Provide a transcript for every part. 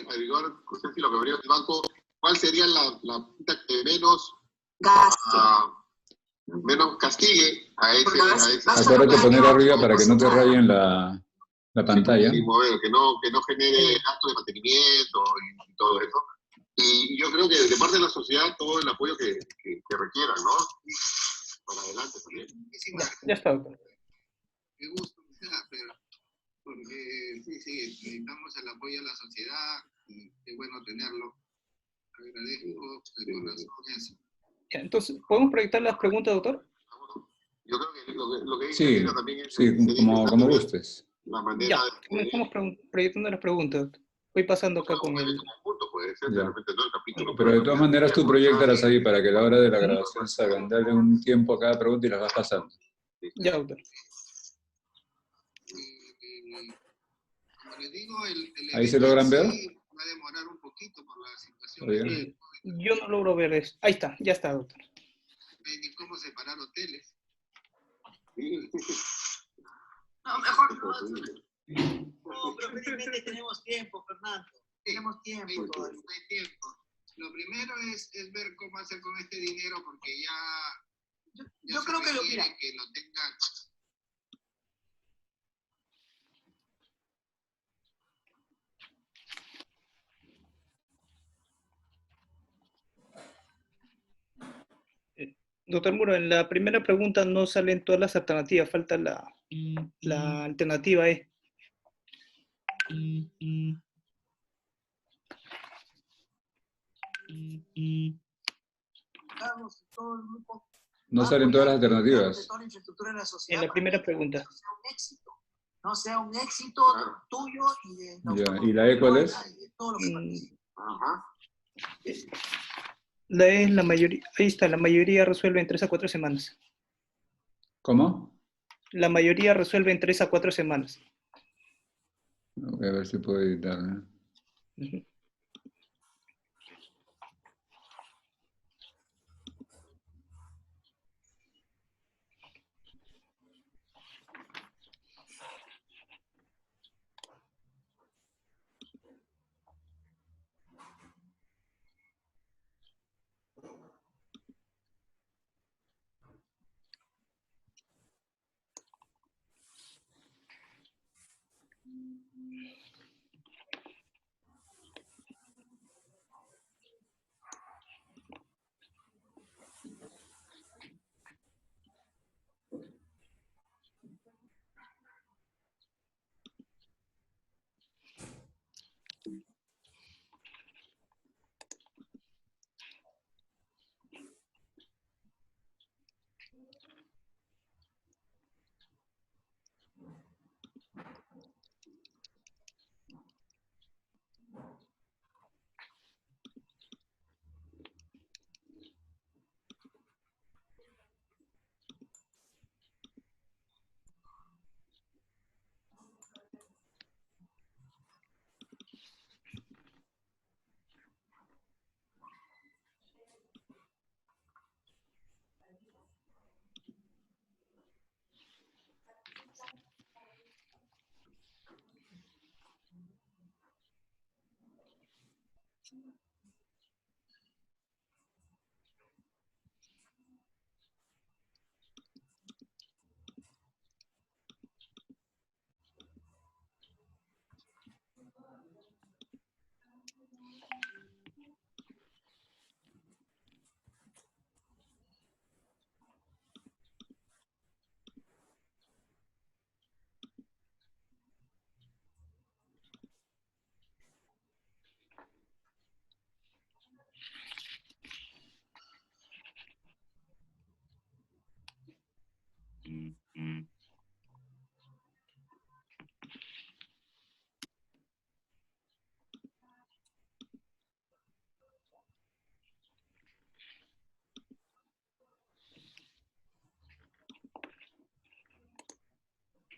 A rigor, no sé si lo que habría el banco, ¿cuál sería la punta que menos menos castigue a ese Acuérdate de poner arriba para que no te rayen la pantalla. Sí, mover, que no genere gasto de mantenimiento y todo eso. Y yo creo que de parte de la sociedad todo el apoyo que requieran, ¿no? Y para adelante también. Ya está, doctor. Qué gusto, pero porque sí, necesitamos el apoyo de la sociedad y qué bueno tenerlo. Agradezco de corazón eso. Ya, entonces, ¿podemos proyectar las preguntas, doctor? Yo creo que lo que dice Sí, Lina también es... sí, como gustes. La manera Ya, de... estamos proyectando las preguntas, doctor. Voy pasando acá con el... Puede ser, Ya. de repente todo el capítulo. Pero de todas maneras tú proyectalas ahí para que a la hora de la grabación salgan. Dale un tiempo a cada pregunta y las vas pasando. Ya, doctor. Como les digo, ¿Ahí se logran ver? Va a demorar un poquito por la situación. Yo no logro ver eso. Ahí está, ya está, doctor. Ni cómo separar hoteles. No, mejor no. No, pero felizmente tenemos tiempo, Fernando. Tenemos tiempo todavía. Hay tiempo. Lo primero es ver cómo hacer con este dinero, porque ya yo creo que mira, que lo tengan. Doctor Muro, en la primera pregunta no salen todas las alternativas, falta la alternativa E. Carlos, todo el grupo No salen todas las alternativas. En la primera pregunta. No sea un éxito tuyo y de Ya, ¿y la E cuál es? Ajá. La E es la mayoría, ahí está, la mayoría resuelve en 3 a 4 semanas. ¿Cómo? La mayoría resuelve en 3 a 4 semanas. Voy a ver si puedo editar. Uh-huh.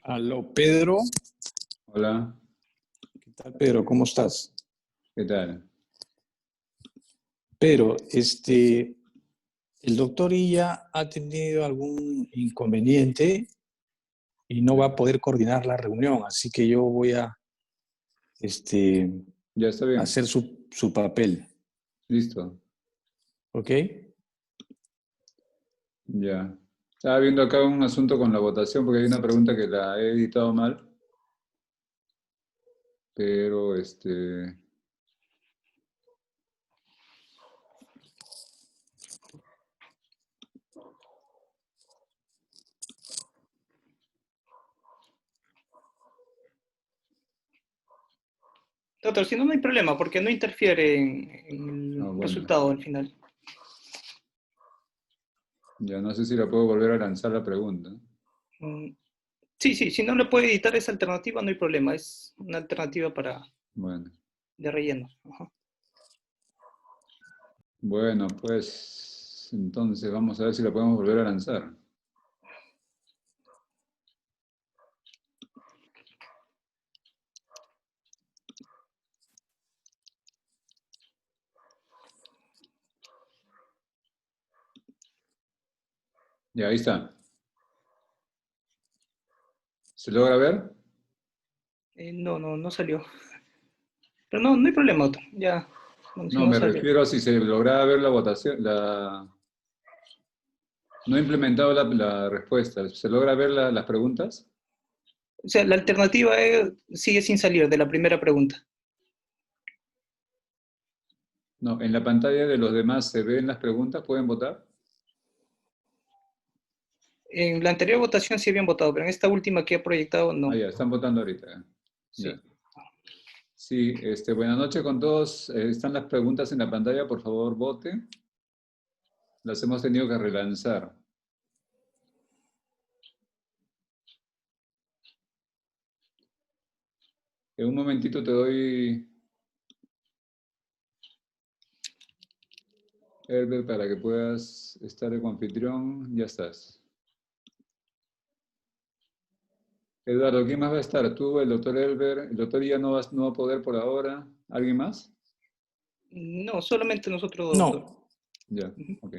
Aló, Pedro. Hola, ¿Qué tal, Pedro? ¿Cómo estás? ¿qué tal? Pedro, el doctor Illa ha tenido algún inconveniente y no va a poder coordinar la reunión, así que yo voy a Ya está bien, hacer su papel, listo. ¿ok? Ya. Estaba viendo acá un asunto con la votación porque hay una pregunta que la he editado mal, pero Doctor, si no, no hay problema, porque no interfiere en el bueno, resultado al final. ya no sé si la puedo volver a lanzar la pregunta. Sí, si no le puede editar esa alternativa, no hay problema. Es una alternativa Bueno, de relleno. Ajá. bueno, pues entonces vamos a ver si la podemos volver a lanzar. Ya, ahí está. ¿Se logra ver? No salió. Pero no hay problema, doctor. Ya, bueno, si No, no me sale. refiero a si se lograba ver la votación, no he implementado la respuesta. ¿Se logra ver las preguntas? O sea, la alternativa sigue sin salir de la primera pregunta. No, en la pantalla de los demás se ven las preguntas, ¿pueden votar? En la anterior votación sí habían votado, pero en esta última que he proyectado, no. Ah, ya, están votando ahorita. Sí. Ya. Sí, buenas noches con todos. Están las preguntas en la pantalla, por favor, voten. Las hemos tenido que relanzar. En un momentito te doy, Herbert, para que puedas estar de anfitrión. Ya estás. Eduardo, ¿quién más va a estar? Tú, el doctor Herbert. El doctor ya no va a poder por ahora. ¿Alguien más? No, solamente nosotros dos, doctor. No, Ya, ok.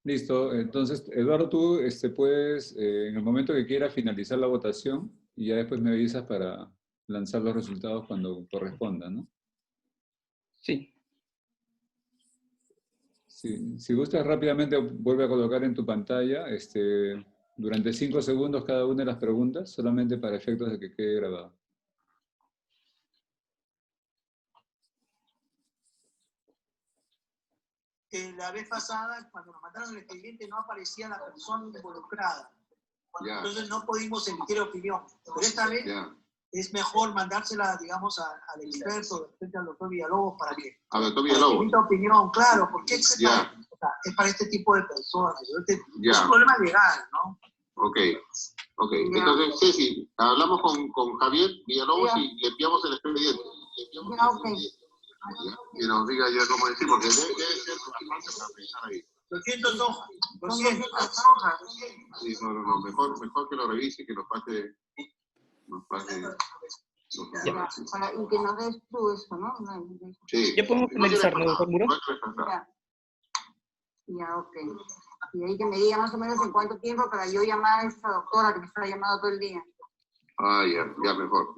Listo. Entonces, Eduardo, tú puedes, en el momento que quieras, finalizar la votación y ya después me avisas para lanzar los resultados cuando corresponda, ¿no? Sí. Si gustas rápidamente, vuelve a colocar en tu pantalla durante 5 segundos cada una de las preguntas, solamente para efectos de que quede grabado. La vez pasada, cuando nos mandaron el expediente, no aparecía la persona involucrada. Entonces no pudimos emitir opinión. Pero esta vez es mejor mandársela, digamos, al experto, al doctor Villalobos, para que emita opinión, claro, porque es para este tipo de personas. Es un problema legal, ¿no? Ok. Entonces, Ceci, hablamos con Javier Villalobos y le enviamos el expediente. Y nos diga ya cómo decir, porque debe ser bastante para pensar ahí. 200 hojas. 200 hojas. Sí, no, mejor que lo revise y que nos pase. Y que nos des tú eso, ¿no? Sí. Ya podemos finalizar, ¿no, doctor Muro? Ya, ok. Y ahí que me diga más o menos en cuánto tiempo para yo llamar a esta doctora que me está llamando todo el día. Ah, ya, mejor.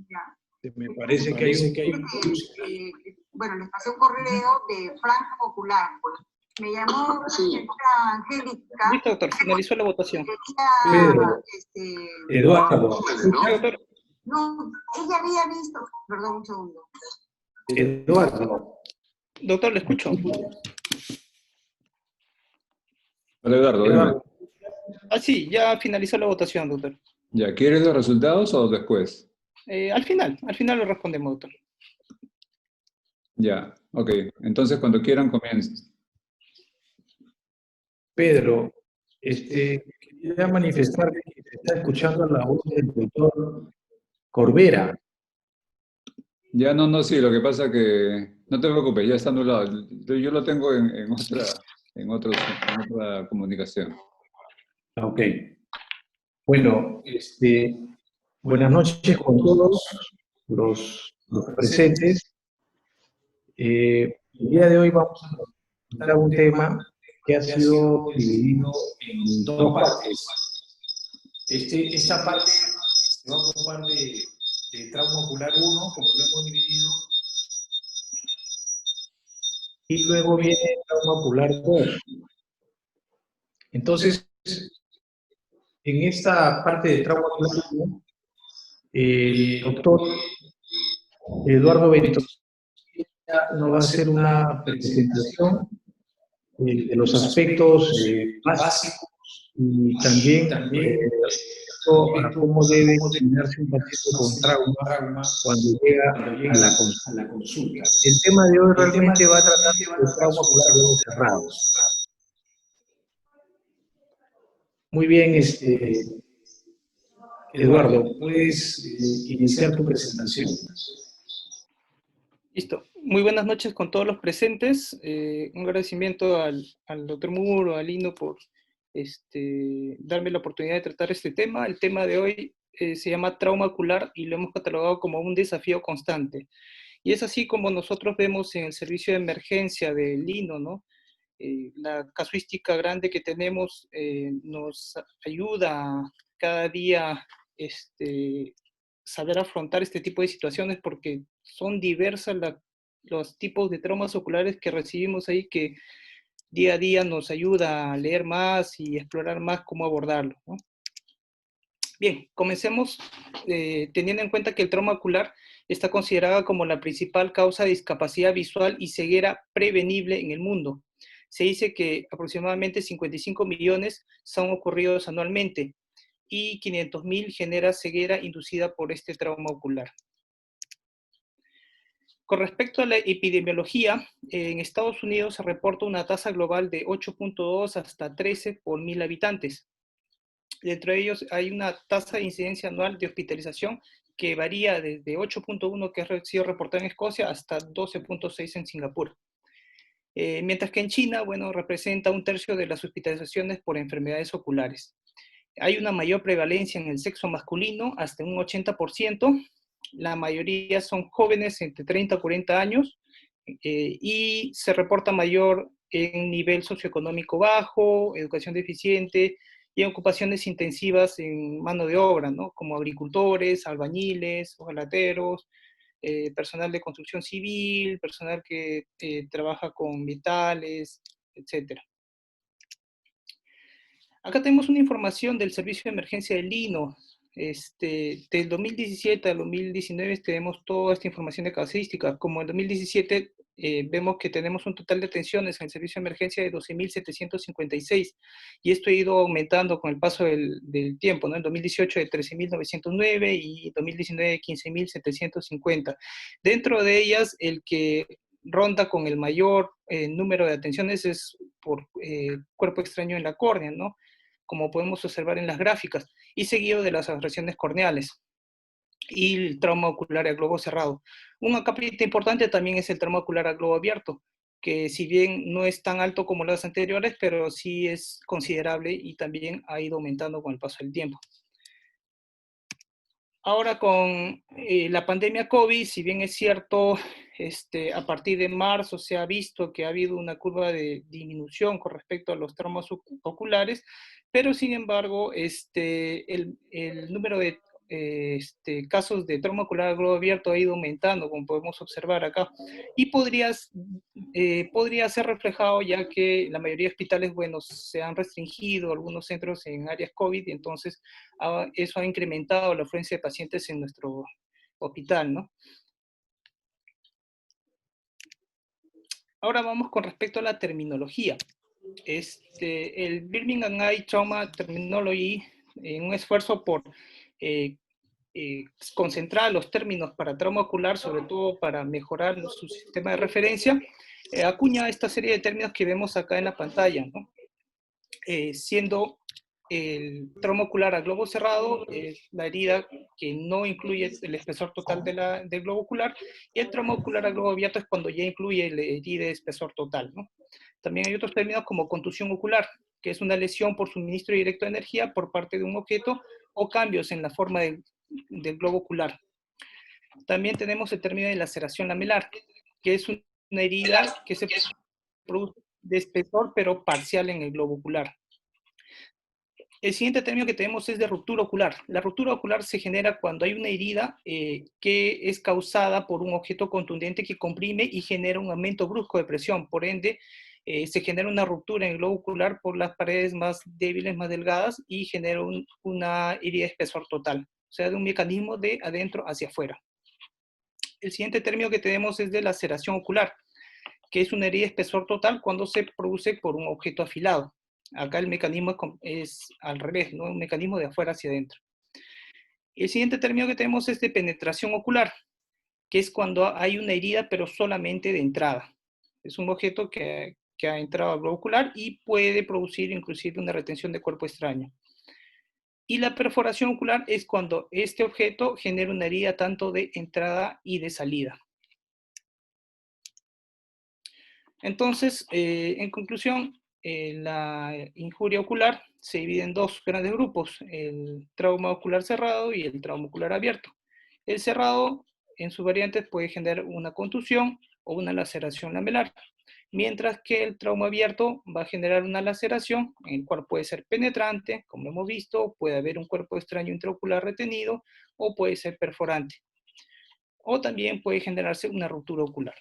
Ya. me parece que hay bueno, les pasé un correo de Franja Popular. Pues. Me llamó esta Angélica. Listo, doctor, finalizó la votación. Pedro, Eduardo. No, ella había visto. Perdón, un segundo. Eduardo. Doctor, le escucho. Hola, Eduardo, dime. Ah, sí, ya finalizó la votación, doctor. ¿Ya quieres los resultados o después? Al final lo respondemos, doctor. Ya, ok. Entonces, cuando quieran, comiencen. Pedro, quería manifestar que se está escuchando la voz del doctor Corbera. Ya, no, sí, lo que pasa que, no te preocupes, ya está anulado. Yo lo tengo en en otra comunicación. Ok. Bueno, buenas noches con todos los presentes. El día de hoy vamos a tratar un tema que ha sido dividido en dos partes. Esta parte se va a ocupar de trauma ocular 1, como lo hemos dividido, y luego viene trauma ocular 2. Entonces, en esta parte de trauma ocular 1, el doctor Eduardo Benito nos va a hacer una presentación de los aspectos básicos y también para cómo debe cuidarse un paciente con trauma cuando llega a la consulta. El tema de hoy realmente va a tratar de trauma ocular de ojos cerrados. Muy bien, Eduardo, puedes iniciar tu presentación. Listo. Muy buenas noches con todos los presentes. Un agradecimiento al doctor Muro, al Lino, por darme la oportunidad de tratar este tema. El tema de hoy se llama trauma ocular y lo hemos catalogado como un desafío constante. Y es así como nosotros vemos en el servicio de emergencia del Lino, ¿no? La casuística grande que tenemos nos ayuda cada día saber afrontar este tipo de situaciones porque son diversas los tipos de traumas oculares que recibimos ahí que día a día nos ayuda a leer más y explorar más cómo abordarlo, ¿no? Bien, comencemos teniendo en cuenta que el trauma ocular está considerada como la principal causa de discapacidad visual y ceguera prevenible en el mundo. Se dice que aproximadamente 55 millones son ocurridos anualmente y 500.000 genera ceguera inducida por este trauma ocular. Con respecto a la epidemiología, en Estados Unidos se reporta una tasa global de 8.2 hasta 13 por 1.000 habitantes. Dentro de ellos hay una tasa de incidencia anual de hospitalización que varía desde 8.1 que ha sido reportada en Escocia hasta 12.6 en Singapur. Mientras que en China, bueno, representa 1/3 de las hospitalizaciones por enfermedades oculares. Hay una mayor prevalencia en el sexo masculino, hasta un 80%. La mayoría son jóvenes entre 30 y 40 años y se reporta mayor en nivel socioeconómico bajo, educación deficiente y en ocupaciones intensivas en mano de obra, ¿no? Como agricultores, albañiles, hojalateros, personal de construcción civil, personal que trabaja con metales, etc. Acá tenemos una información del servicio de emergencia del Lino. Del 2017 al 2019 tenemos toda esta información de casuística. Como en 2017 vemos que tenemos un total de atenciones en el servicio de emergencia de 12.756 y esto ha ido aumentando con el paso del tiempo, ¿no? En 2018 de 13.909 y 2019 de 15.750. Dentro de ellas, el que ronda con el mayor número de atenciones es por cuerpo extraño en la córnea, ¿no? Como podemos observar en las gráficas, y seguido de las agresiones corneales y el trauma ocular a globo cerrado. Una capita importante también es el trauma ocular a globo abierto, que si bien no es tan alto como las anteriores, pero sí es considerable y también ha ido aumentando con el paso del tiempo. Ahora con la pandemia COVID, si bien es cierto, a partir de marzo se ha visto que ha habido una curva de disminución con respecto a los traumas oculares, pero sin embargo, el número de casos de trauma ocular a globo abierto ha ido aumentando, como podemos observar acá, y podría ser reflejado ya que la mayoría de hospitales, bueno, se han restringido algunos centros en áreas COVID, y entonces eso ha incrementado la afluencia de pacientes en nuestro hospital, ¿no? Ahora vamos con respecto a la terminología. El Birmingham Eye Trauma Terminology, en un esfuerzo por concentrar los términos para trauma ocular, sobre todo para mejorar su sistema de referencia, acuña esta serie de términos que vemos acá en la pantalla, ¿no? Siendo el trauma ocular a globo cerrado la herida que no incluye el espesor total del globo ocular, y el trauma ocular a globo abierto es cuando ya incluye la herida de espesor total, ¿no? También hay otros términos como contusión ocular, que es una lesión por suministro directo de energía por parte de un objeto o cambios en la forma del globo ocular. También tenemos el término de laceración lamelar, que es una herida que se produce de espesor pero parcial en el globo ocular. El siguiente término que tenemos es de ruptura ocular. La ruptura ocular se genera cuando hay una herida que es causada por un objeto contundente que comprime y genera un aumento brusco de presión. Por ende, se genera una ruptura en el globo ocular por las paredes más débiles, más delgadas, y genera una herida de espesor total. O sea, de un mecanismo de adentro hacia afuera. El siguiente término que tenemos es de laceración ocular, que es una herida de espesor total cuando se produce por un objeto afilado. Acá el mecanismo es al revés, ¿no? Un mecanismo de afuera hacia adentro. El siguiente término que tenemos es de penetración ocular, que es cuando hay una herida pero solamente de entrada. Es un objeto que ha entrado al globo ocular y puede producir inclusive una retención de cuerpo extraño. Y la perforación ocular es cuando este objeto genera una herida tanto de entrada y de salida. Entonces, en conclusión, la injuria ocular se divide en dos grandes grupos, el trauma ocular cerrado y el trauma ocular abierto. El cerrado, en sus variantes, puede generar una contusión o una laceración lamelar, mientras que el trauma abierto va a generar una laceración, en el cual puede ser penetrante, como hemos visto, puede haber un cuerpo extraño intraocular retenido, o puede ser perforante. O también puede generarse una ruptura ocular.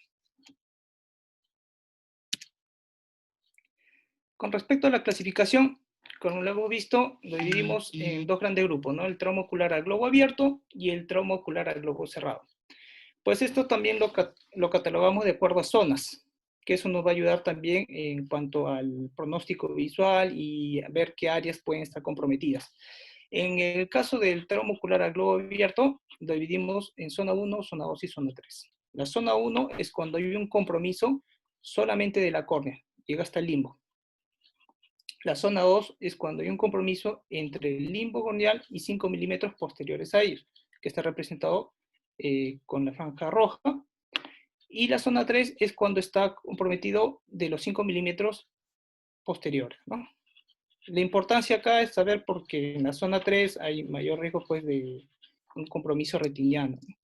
Con respecto a la clasificación, como lo hemos visto, lo dividimos en dos grandes grupos, ¿no? El trauma ocular al globo abierto y el trauma ocular al globo cerrado. Pues esto también lo catalogamos de acuerdo a zonas, que eso nos va a ayudar también en cuanto al pronóstico visual y a ver qué áreas pueden estar comprometidas. En el caso del trauma ocular al globo abierto, lo dividimos en zona 1, zona 2 y zona 3. La zona 1 es cuando hay un compromiso solamente de la córnea, llega hasta el limbo. La zona 2 es cuando hay un compromiso entre el limbo corneal y 5 milímetros posteriores a ellos, que está representado con la franja roja. Y la zona 3 es cuando está comprometido de los 5 milímetros posteriores, ¿no? La importancia acá es saber porque en la zona 3 hay mayor riesgo pues, de un compromiso retiniano, ¿no?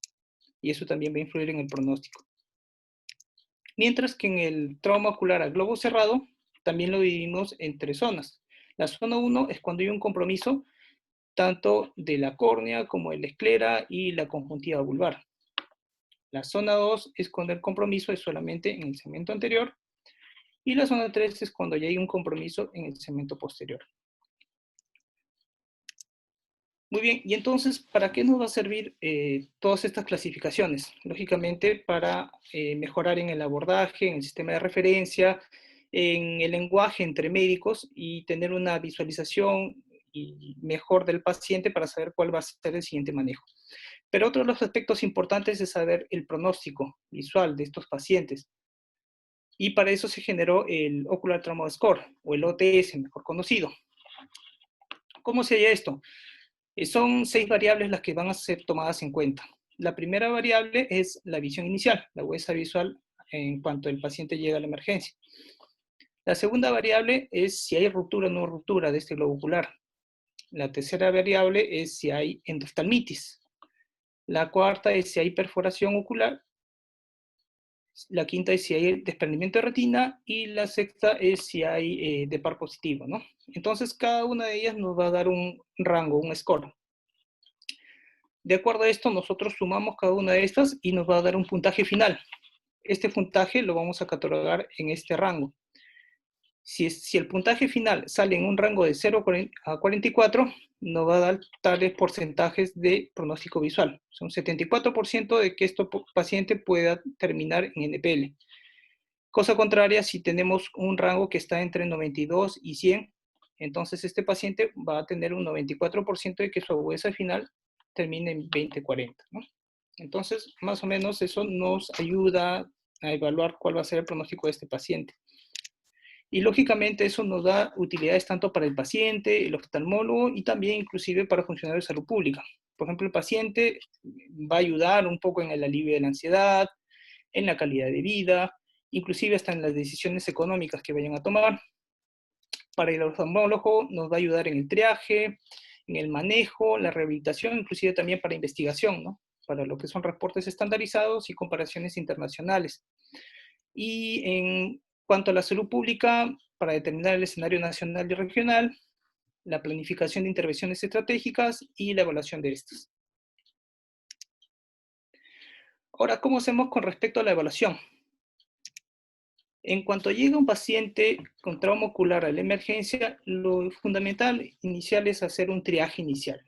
Y eso también va a influir en el pronóstico. Mientras que en el trauma ocular al globo cerrado, también lo dividimos en tres zonas. La zona 1 es cuando hay un compromiso tanto de la córnea como de la esclera y la conjuntiva vulvar. La zona 2 es cuando el compromiso es solamente en el segmento anterior. Y la zona 3 es cuando ya hay un compromiso en el segmento posterior. Muy bien, y entonces, ¿para qué nos va a servir todas estas clasificaciones? Lógicamente, para mejorar en el abordaje, en el sistema de referencia, en el lenguaje entre médicos y tener una visualización mejor del paciente para saber cuál va a ser el siguiente manejo. Pero otro de los aspectos importantes es saber el pronóstico visual de estos pacientes. Y para eso se generó el Ocular Trauma Score, o el OTS, mejor conocido. ¿Cómo se halla esto? Son 6 variables las que van a ser tomadas en cuenta. La primera variable es la visión inicial, la huesa visual en cuanto el paciente llega a la emergencia. La segunda variable es si hay ruptura o no ruptura de este globo ocular. La tercera variable es si hay endoftalmitis. La cuarta es si hay perforación ocular. La quinta es si hay desprendimiento de retina y la sexta es si hay DEPAR positivo, ¿no? Entonces, cada una de ellas nos va a dar un rango, un score. De acuerdo a esto, nosotros sumamos cada una de estas y nos va a dar un puntaje final. Este puntaje lo vamos a catalogar en este rango. Si el puntaje final sale en un rango de 0 a 44, nos va a dar tales porcentajes de pronóstico visual. Son 74% de que este paciente pueda terminar en NPL. Cosa contraria, si tenemos un rango que está entre 92 y 100, entonces este paciente va a tener un 94% de que su agudeza final termine en 20-40, ¿no? Entonces, más o menos eso nos ayuda a evaluar cuál va a ser el pronóstico de este paciente. Y lógicamente eso nos da utilidades tanto para el paciente, el oftalmólogo y también inclusive para funcionarios de salud pública. Por ejemplo, el paciente va a ayudar un poco en el alivio de la ansiedad, en la calidad de vida, inclusive hasta en las decisiones económicas que vayan a tomar. Para el oftalmólogo nos va a ayudar en el triaje, en el manejo, la rehabilitación, inclusive también para investigación, ¿no? Para lo que son reportes estandarizados y comparaciones internacionales. Y en cuanto a la salud pública, para determinar el escenario nacional y regional, la planificación de intervenciones estratégicas y la evaluación de estas. Ahora, ¿cómo hacemos con respecto a la evaluación? En cuanto llega un paciente con trauma ocular a la emergencia, lo fundamental inicial es hacer un triaje inicial,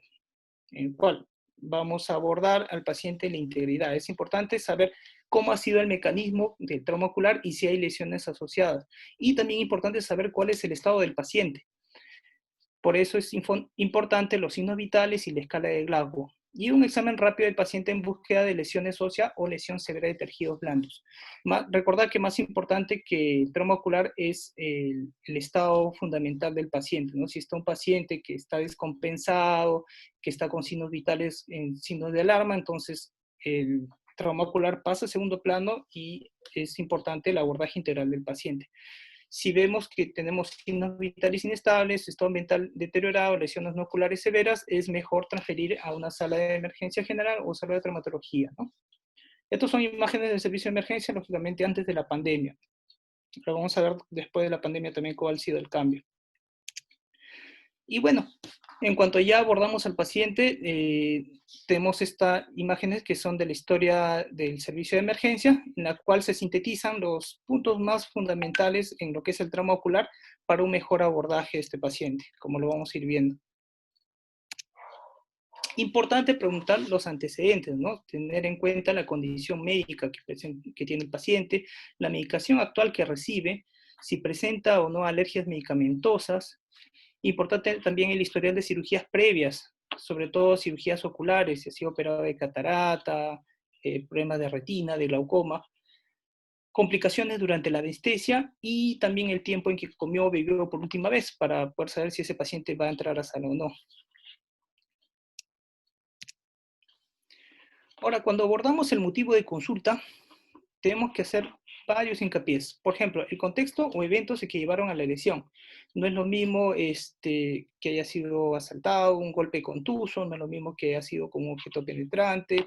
en el cual vamos a abordar al paciente en la integridad. Es importante saber cómo ha sido el mecanismo del trauma ocular y si hay lesiones asociadas. Y también importante saber cuál es el estado del paciente. Por eso es importante los signos vitales y la escala de Glasgow. Y un examen rápido del paciente en búsqueda de lesiones óseas o lesión severa de tejidos blandos. Recordad que más importante que el trauma ocular es el estado fundamental del paciente, ¿no? Si está un paciente que está descompensado, que está con signos vitales en signos de alarma, entonces el trauma ocular pasa a segundo plano y es importante el abordaje integral del paciente. Si vemos que tenemos signos vitales inestables, estado mental deteriorado, lesiones no oculares severas, es mejor transferir a una sala de emergencia general o sala de traumatología, ¿no? Estas son imágenes del servicio de emergencia, lógicamente antes de la pandemia. Pero vamos a ver después de la pandemia también cuál ha sido el cambio. Y bueno, en cuanto ya abordamos al paciente, tenemos estas imágenes que son de la historia del servicio de emergencia, en la cual se sintetizan los puntos más fundamentales en lo que es el trauma ocular para un mejor abordaje de este paciente, como lo vamos a ir viendo. Importante preguntar los antecedentes, ¿no? Tener en cuenta la condición médica que tiene el paciente, la medicación actual que recibe, si presenta o no alergias medicamentosas. Importante también el historial de cirugías previas, sobre todo cirugías oculares, si ha sido operado de catarata, problemas de retina, de glaucoma, complicaciones durante la anestesia y también el tiempo en que comió o bebió por última vez para poder saber si ese paciente va a entrar a sala o no. Ahora, cuando abordamos el motivo de consulta, tenemos que hacer varios hincapiés. Por ejemplo, el contexto o eventos que llevaron a la lesión. No es lo mismo que haya sido asaltado, un golpe contuso, no es lo mismo que haya sido con un objeto penetrante.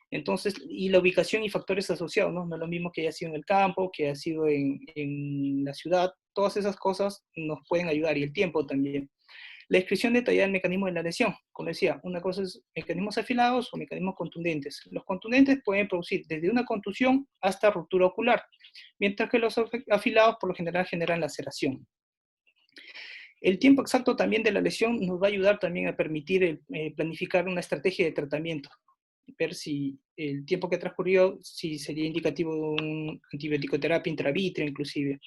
Entonces, y la ubicación y factores asociados, ¿no? No es lo mismo que haya sido en el campo, que haya sido en la ciudad. Todas esas cosas nos pueden ayudar, y el tiempo también. La descripción detallada del mecanismo de la lesión. Como decía, una cosa es mecanismos afilados o mecanismos contundentes. Los contundentes pueden producir desde una contusión hasta ruptura ocular, mientras que los afilados por lo general generan laceración. El tiempo exacto también de la lesión nos va a ayudar también a permitir planificar una estrategia de tratamiento. Ver si el tiempo que transcurrió, si sería indicativo de un antibiótico-terapia intravítrea inclusive.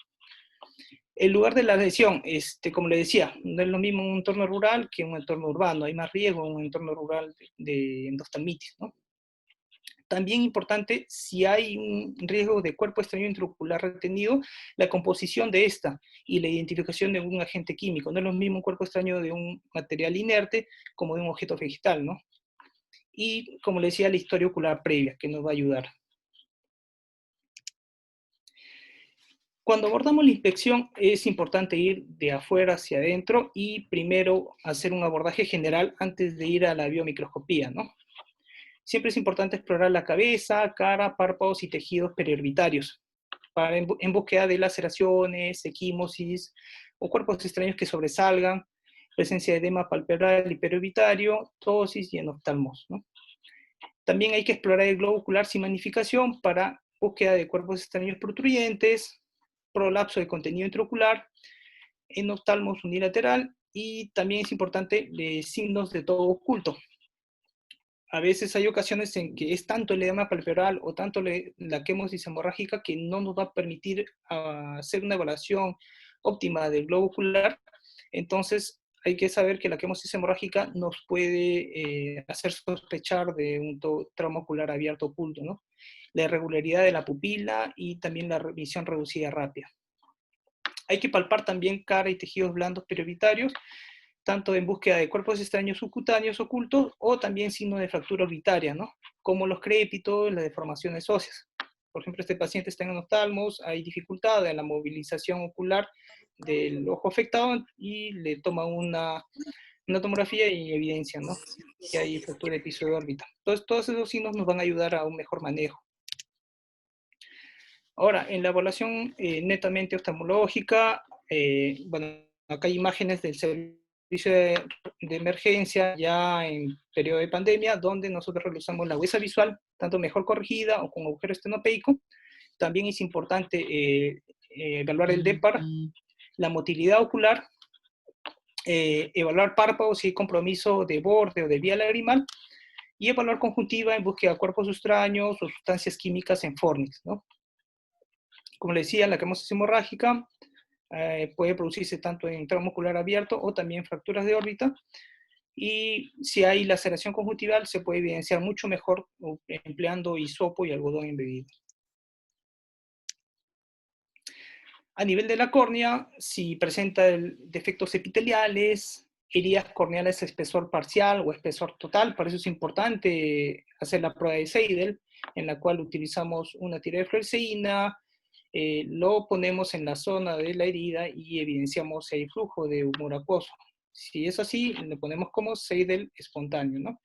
El lugar de la lesión, como le decía, no es lo mismo en un entorno rural que en un entorno urbano. Hay más riesgo en un entorno rural de endoftalmitis, ¿no? También importante, si hay un riesgo de cuerpo extraño intraocular retenido, la composición de esta y la identificación de un agente químico. No es lo mismo un cuerpo extraño de un material inerte como de un objeto vegetal, ¿no? Y, como le decía, la historia ocular previa, que nos va a ayudar. Cuando abordamos la inspección, es importante ir de afuera hacia adentro y primero hacer un abordaje general antes de ir a la biomicroscopía, ¿no? Siempre es importante explorar la cabeza, cara, párpados y tejidos periorbitarios en búsqueda de laceraciones, equimosis o cuerpos extraños que sobresalgan, presencia de edema palpebral y periorbitario, ptosis y enoftalmos, ¿no? También hay que explorar el globo ocular sin magnificación para búsqueda de cuerpos extraños protruyentes, prolapso de contenido intraocular, enoftalmos unilateral, y también es importante signos de todo oculto. A veces hay ocasiones en que es tanto el edema palpebral o tanto la quemosis hemorrágica que no nos va a permitir hacer una evaluación óptima del globo ocular. Entonces hay que saber que la quemosis hemorrágica nos puede hacer sospechar de un trauma ocular abierto oculto, ¿no? La irregularidad de la pupila y también la visión reducida rápida. Hay que palpar también cara y tejidos blandos periorbitarios, tanto en búsqueda de cuerpos extraños subcutáneos ocultos o también signos de fractura orbitaria, ¿no? Como los crépitos, las deformaciones óseas. por ejemplo, este paciente está en oftalmos, hay dificultad en la movilización ocular del ojo afectado y le toma una tomografía y evidencia, ¿no?, que hay fractura de piso de órbita. Entonces, todos esos signos nos van a ayudar a un mejor manejo. Ahora, en la evaluación netamente oftalmológica, bueno, acá hay imágenes del servicio de emergencia ya en periodo de pandemia, donde nosotros realizamos la huesa visual, tanto mejor corregida o con agujero estenopeico. También es importante evaluar el DEPAR, la motilidad ocular, evaluar párpados si hay compromiso de borde o de vía lagrimal, y evaluar conjuntiva en búsqueda de cuerpos extraños o sustancias químicas en fornix, ¿no? Como les decía, la quemosis hemorrágica puede producirse tanto en trauma ocular abierto o también fracturas de órbita, y si hay laceración conjuntival se puede evidenciar mucho mejor empleando hisopo y algodón embebido. A nivel de la córnea, si presenta defectos epiteliales, heridas corneales de espesor parcial o espesor total, por eso es importante hacer la prueba de Seidel, en la cual utilizamos una tira de fluoresceína, lo ponemos en la zona de la herida y evidenciamos si hay flujo de humor acuoso. Si es así, le ponemos como Seidel espontáneo, ¿no?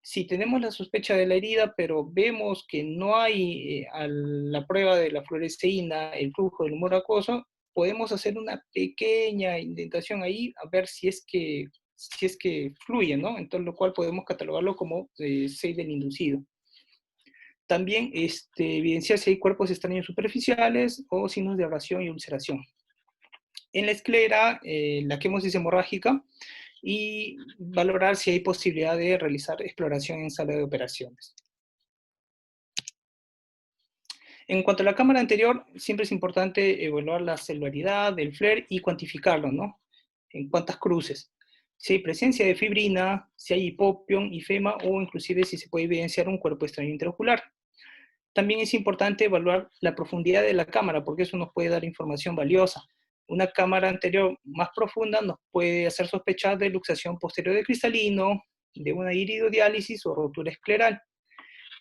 Si tenemos la sospecha de la herida, pero vemos que no hay a la prueba de la fluoresceína el flujo del humor acuoso, podemos hacer una pequeña indentación ahí a ver si es que fluye, ¿no? Entonces, lo cual podemos catalogarlo como Seidel inducido. También evidenciar si hay cuerpos extraños superficiales o signos de abrasión y ulceración. En la esclera, la quemosis hemorrágica, y valorar si hay posibilidad de realizar exploración en sala de operaciones. En cuanto a la cámara anterior, siempre es importante evaluar la celularidad del FLAIR y cuantificarlo, ¿no? En cuántas cruces. Si hay presencia de fibrina, si hay hipopión, ifema, o inclusive si se puede evidenciar un cuerpo extraño intraocular. También es importante evaluar la profundidad de la cámara, porque eso nos puede dar información valiosa. Una cámara anterior más profunda nos puede hacer sospechar de luxación posterior de cristalino, de una iridodiálisis o rotura escleral.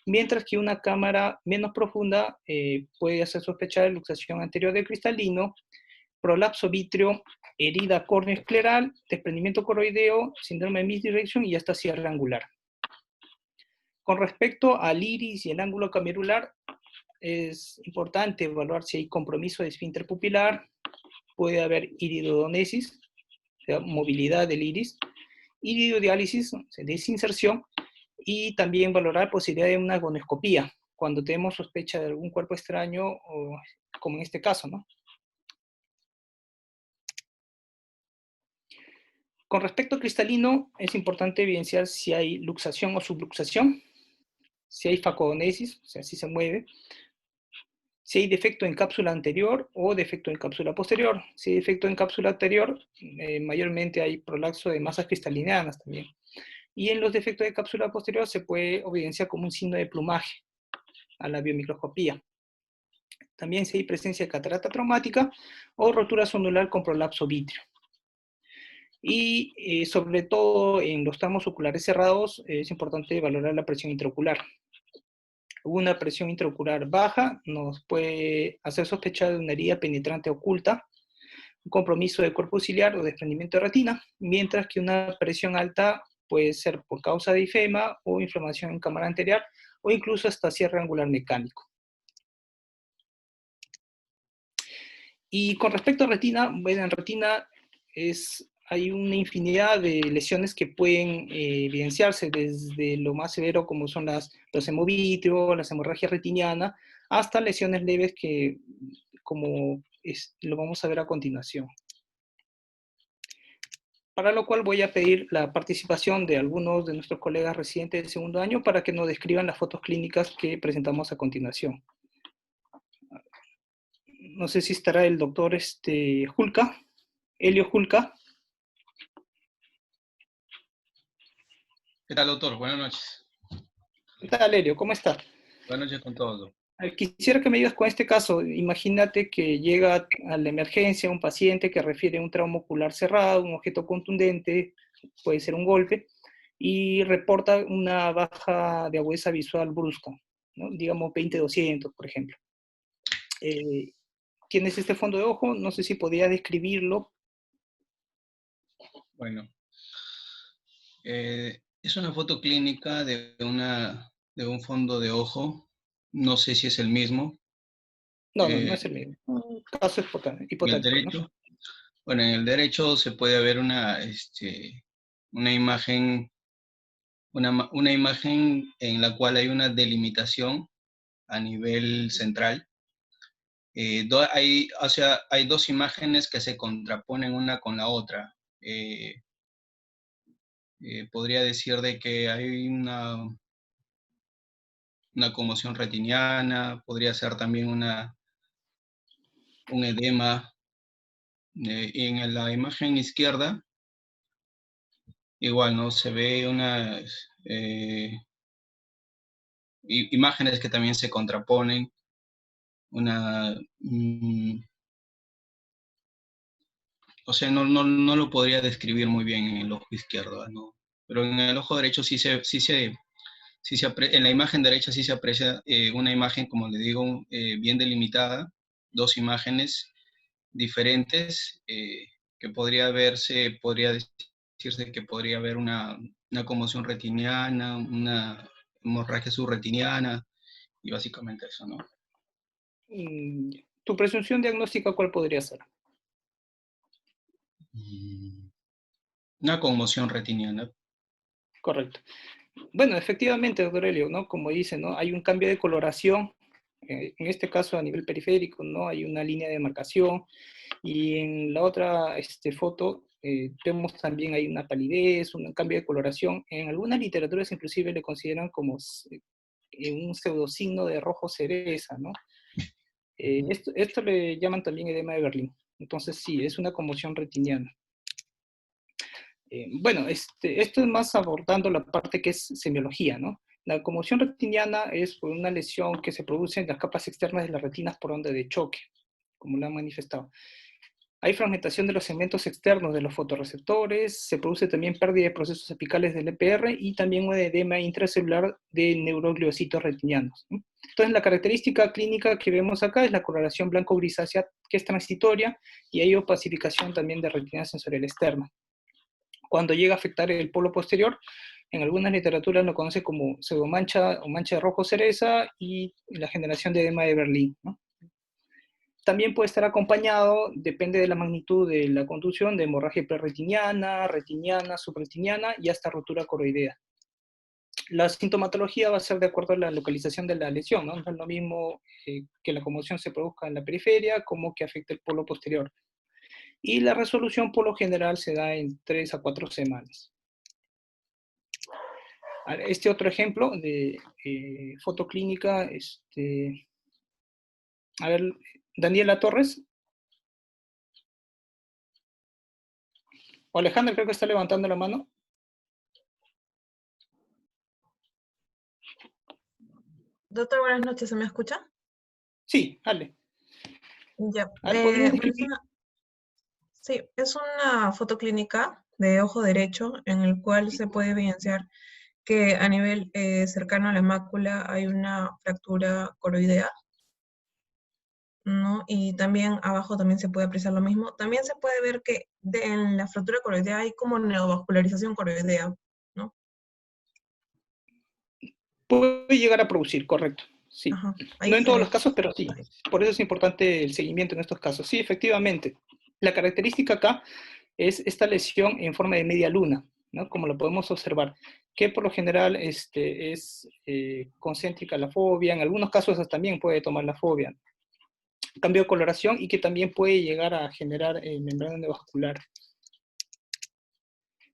Mientras que una cámara menos profunda puede hacer sospechar de luxación anterior de cristalino, prolapso vítreo, herida córneo-escleral, desprendimiento coroideo, síndrome de misdirección y hasta cierre angular. Con respecto al iris y el ángulo camerular, es importante evaluar si hay compromiso de esfínter pupilar, puede haber iridodonesis, o sea, movilidad del iris, iridodiálisis, o sea, desinserción, y también valorar posibilidad de una gonoscopía, cuando tenemos sospecha de algún cuerpo extraño, o, como en este caso, ¿no? Con respecto al cristalino, es importante evidenciar si hay luxación o subluxación, si hay facodonesis, o sea, si se mueve, si hay defecto en cápsula anterior o defecto en cápsula posterior. Si hay defecto en cápsula anterior, mayormente hay prolapso de masas cristalinas también. Y en los defectos de cápsula posterior se puede evidenciar como un signo de plumaje a la biomicroscopía. También si hay presencia de catarata traumática o rotura zonular con prolapso vítreo. Y sobre todo en los tramos oculares cerrados es importante valorar la presión intraocular. Una presión intraocular baja nos puede hacer sospechar de una herida penetrante oculta, un compromiso de cuerpo ciliar o desprendimiento de retina, mientras que una presión alta puede ser por causa de ifema o inflamación en cámara anterior, o incluso hasta cierre angular mecánico. Y con respecto a retina, bueno, en retina hay una infinidad de lesiones que pueden evidenciarse, desde lo más severo como son los hemovitrios, las hemorragias retinianas, hasta lesiones leves que, como lo vamos a ver a continuación. Para lo cual voy a pedir la participación de algunos de nuestros colegas residentes de segundo año para que nos describan las fotos clínicas que presentamos a continuación. No sé si estará el doctor Julka, Helio Julka. ¿Qué tal, doctor? Buenas noches. ¿Qué tal, Helio? ¿Cómo está? Buenas noches con todos. Quisiera que me ayudes con este caso. Imagínate que llega a la emergencia un paciente que refiere un trauma ocular cerrado, un objeto contundente, puede ser un golpe, y reporta una baja de agudeza visual brusca, ¿no? Digamos 20-200, por ejemplo. Tienes este fondo de ojo, no sé si podría describirlo. Bueno, es una foto clínica de un fondo de ojo. No sé si es el mismo. No, no es el mismo. Caso En el hipotético, ¿no? derecho, bueno, en el derecho se puede ver una imagen, una imagen en la cual hay una delimitación a nivel central. Hay dos imágenes que se contraponen una con la otra. Podría decir de que hay una conmoción retiniana, podría ser también un edema. En la imagen izquierda, igual, ¿no? Se ve imágenes que también se contraponen. O sea, no lo podría describir muy bien en el ojo izquierdo, ¿no? Pero en el ojo derecho en la imagen derecha sí se aprecia una imagen, como le digo, bien delimitada, dos imágenes diferentes, que podría decirse que podría haber una conmoción retiniana, una hemorragia subretiniana, y básicamente eso, ¿no? ¿Tu presunción diagnóstica cuál podría ser? Una conmoción retiniana. Correcto. Bueno, efectivamente, doctor Helio, ¿no? Como dice, ¿no? Hay un cambio de coloración, en este caso a nivel periférico, ¿no? Hay una línea de marcación, y en la otra foto vemos también hay una palidez, un cambio de coloración. En algunas literaturas inclusive le consideran como un pseudosigno de rojo cereza, ¿no? Esto le llaman también edema de Berlín. Entonces sí, es una conmoción retiniana. Bueno, esto es más abordando la parte que es semiología, ¿no? La conmoción retiniana es por una lesión que se produce en las capas externas de las retinas por onda de choque, como lo han manifestado. Hay fragmentación de los segmentos externos de los fotorreceptores, se produce también pérdida de procesos apicales del EPR y también un edema intracelular de neurogliocitos retinianos, ¿no? Entonces, la característica clínica que vemos acá es la coloración blanco-grisácea, que es transitoria, y hay opacificación también de retina sensorial externa. Cuando llega a afectar el polo posterior, en algunas literaturas lo conoce como pseudomancha o mancha de rojo cereza y la generación de edema de Berlín, ¿no? También puede estar acompañado, depende de la magnitud de la contusión, de hemorragia preretiniana, retiniana, subretiniana y hasta rotura coroidea. La sintomatología va a ser de acuerdo a la localización de la lesión, ¿no? No es lo mismo que la conmoción se produzca en la periferia como que afecte el polo posterior. Y la resolución por lo general se da en 3 a 4 semanas. Este otro ejemplo de foto clínica, a ver, Daniela Torres. O Alejandra, creo que está levantando la mano. Doctor, buenas noches, ¿se me escucha? Sí, dale. Ya. ¿Podrías describir? Sí, es una foto clínica de ojo derecho en el cual se puede evidenciar que a nivel cercano a la mácula hay una fractura coroidea, ¿no? Y también abajo también se puede apreciar lo mismo. También se puede ver que en la fractura coroidea hay como neovascularización coroidea, ¿no? Puede llegar a producir, correcto. Sí. Ajá, No en se todos ve. los casos, pero sí. Por eso es importante el seguimiento en estos casos. Sí, efectivamente. La característica acá es esta lesión en forma de media luna, ¿no? Como lo podemos observar, que por lo general es concéntrica la fobia, en algunos casos también puede tomar la fobia. Cambio de coloración y que también puede llegar a generar membrana neovascular.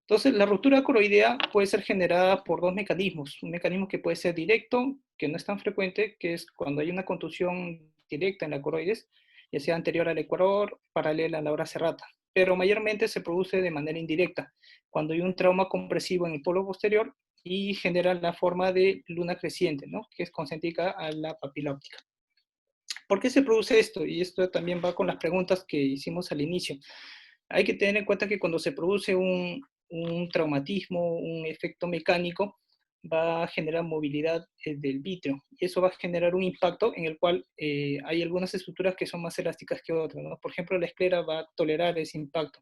Entonces, la ruptura coroidea puede ser generada por dos mecanismos. Un mecanismo que puede ser directo, que no es tan frecuente, que es cuando hay una contusión directa en la coroides, ya sea anterior al ecuador, paralela a la hora serrata. Pero mayormente se produce de manera indirecta, cuando hay un trauma compresivo en el polo posterior y genera la forma de luna creciente, ¿no? Que es concéntrica a la papila óptica. ¿Por qué se produce esto? Y esto también va con las preguntas que hicimos al inicio. Hay que tener en cuenta que cuando se produce un traumatismo, un efecto mecánico, va a generar movilidad del vítreo, y eso va a generar un impacto en el cual hay algunas estructuras que son más elásticas que otras, ¿no? Por ejemplo, la esclera va a tolerar ese impacto.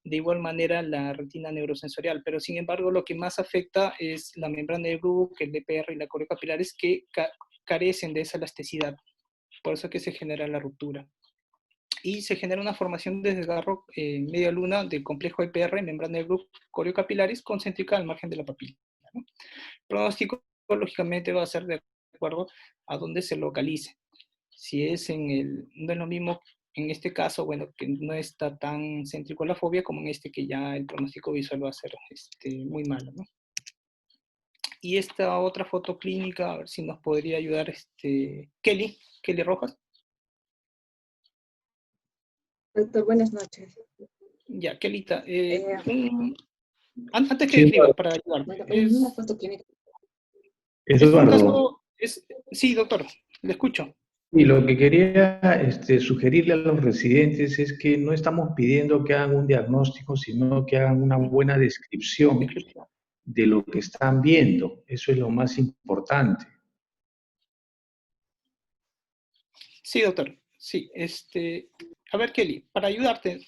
De igual manera, la retina neurosensorial, pero sin embargo, lo que más afecta es la membrana de Bruch, el EPR y la coriocapilares, que carecen de esa elasticidad. Por eso es que se genera la ruptura. Y se genera una formación de desgarro media luna del complejo EPR, membrana de Bruch, coriocapilaris, concéntrica al margen de la papila, ¿no? El pronóstico, lógicamente, va a ser de acuerdo a dónde se localice. Si es no es lo mismo en este caso, bueno, que no está tan céntrico la fobia, como en este que ya el pronóstico visual va a ser muy malo, ¿no? Y esta otra foto clínica, a ver si nos podría ayudar Kelly Rojas. Doctor, buenas noches. Ya, Kelita, antes que escriba, para ayudar. Bueno, es una foto clínica. Eduardo. Sí, doctor, le escucho. Y lo que quería sugerirle a los residentes es que no estamos pidiendo que hagan un diagnóstico, sino que hagan una buena descripción de lo que están viendo. Eso es lo más importante. Sí, doctor. Sí, a ver, Kelly, para ayudarte,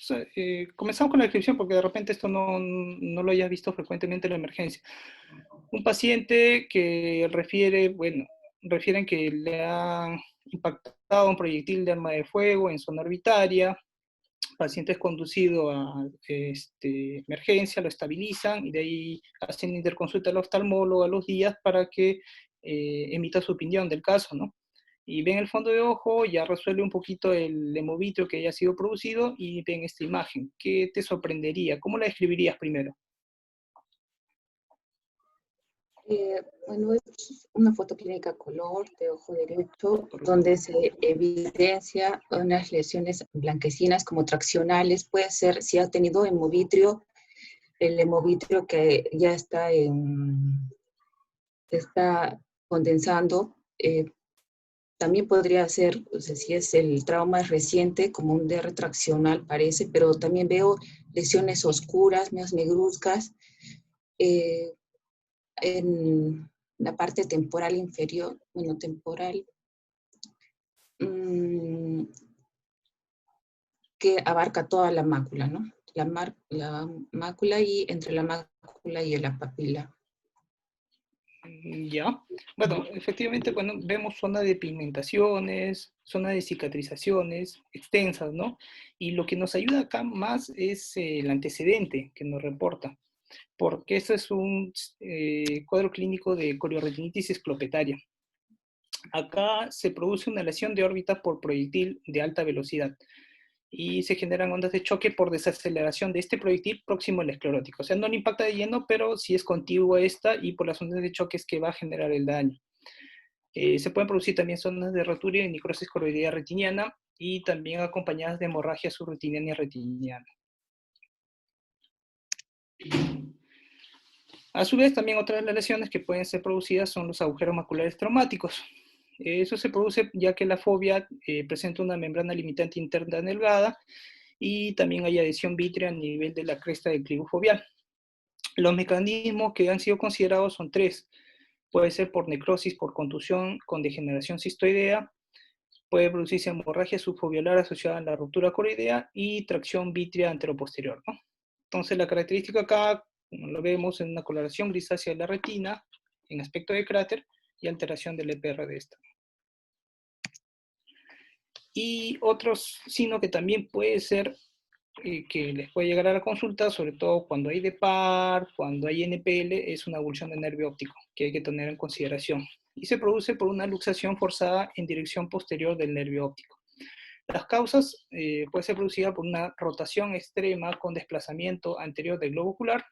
comenzamos con la descripción porque de repente esto no lo hayas visto frecuentemente en la emergencia. Un paciente que refieren que le ha impactado un proyectil de arma de fuego en zona orbitaria. El paciente es conducido a emergencia, lo estabilizan y de ahí hacen interconsulta al oftalmólogo a los días para que emita su opinión del caso, ¿no? Y ven el fondo de ojo, ya resuelve un poquito el hemovitrio que haya sido producido y ven esta imagen. ¿Qué te sorprendería? ¿Cómo la describirías primero? Bueno, es una foto clínica color de ojo derecho, donde se evidencia unas lesiones blanquecinas como traccionales. Puede ser, si ha tenido hemovitrio, el hemovitrio que ya está condensando. También podría ser, o sea, si es el trauma reciente, como un DR traccional parece, pero también veo lesiones oscuras, medias negruzcas, en la parte temporal inferior, bueno, temporal, que abarca toda la mácula, ¿no? La mácula y entre la mácula y la papila. Ya, bueno, efectivamente, bueno, vemos zona de pigmentaciones, zona de cicatrizaciones extensas, ¿no? Y lo que nos ayuda acá más es el antecedente que nos reporta, porque este es un cuadro clínico de corioretinitis esclopetaria. Acá se produce una lesión de órbita por proyectil de alta velocidad y se generan ondas de choque por desaceleración de este proyectil próximo al esclerótico. O sea, no le impacta de lleno, pero sí es contigua esta y por las ondas de choque es que va a generar el daño. Se pueden producir también zonas de rotura y necrosis coroidea retiniana y también acompañadas de hemorragia subretiniana y retiniana. A su vez, también otras de las lesiones que pueden ser producidas son los agujeros maculares traumáticos. Eso se produce ya que la fobia presenta una membrana limitante interna delgada y también hay adhesión vítrea a nivel de la cresta del clivo foveal. Los mecanismos que han sido considerados son tres. Puede ser por necrosis, por contusión, con degeneración cistoidea, puede producirse hemorragia subfoveolar asociada a la ruptura coroidea y tracción vítrea anteroposterior, ¿no? Entonces la característica acá, como lo vemos, en una coloración grisácea de la retina, en aspecto de cráter, y alteración del EPR de esta. Y otro signo que también puede ser que les puede llegar a la consulta, sobre todo cuando hay DEPAR, cuando hay NPL, es una avulsión de nervio óptico, que hay que tener en consideración. Y se produce por una luxación forzada en dirección posterior del nervio óptico. Las causas pueden ser producidas por una rotación extrema con desplazamiento anterior del globo ocular.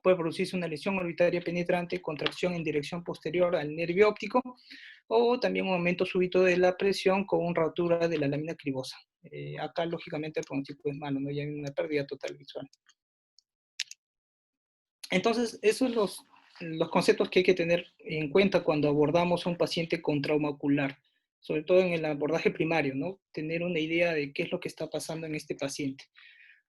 Puede producirse una lesión orbitaria penetrante, contracción en dirección posterior al nervio óptico, o también un aumento súbito de la presión con una rotura de la lámina cribosa. Acá, lógicamente, el pronóstico es malo, ¿no? Ya hay una pérdida total visual. Entonces, esos son los conceptos que hay que tener en cuenta cuando abordamos a un paciente con trauma ocular, sobre todo en el abordaje primario, ¿no? Tener una idea de qué es lo que está pasando en este paciente.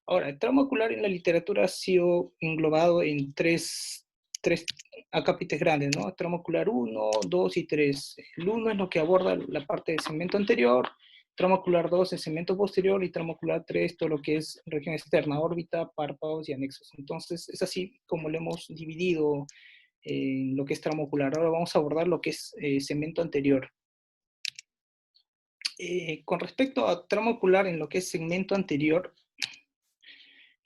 Ahora, el trauma ocular en la literatura ha sido englobado en tres tres acápites grandes, ¿no? Tramo ocular 1, 2 y 3. El 1 es lo que aborda la parte del segmento anterior, tramo ocular 2 es segmento posterior, y tramo ocular 3 todo lo que es región externa, órbita, párpados y anexos. Entonces es así como lo hemos dividido en lo que es tramo ocular. Ahora vamos a abordar lo que es segmento anterior. Con respecto a tramo ocular en lo que es segmento anterior,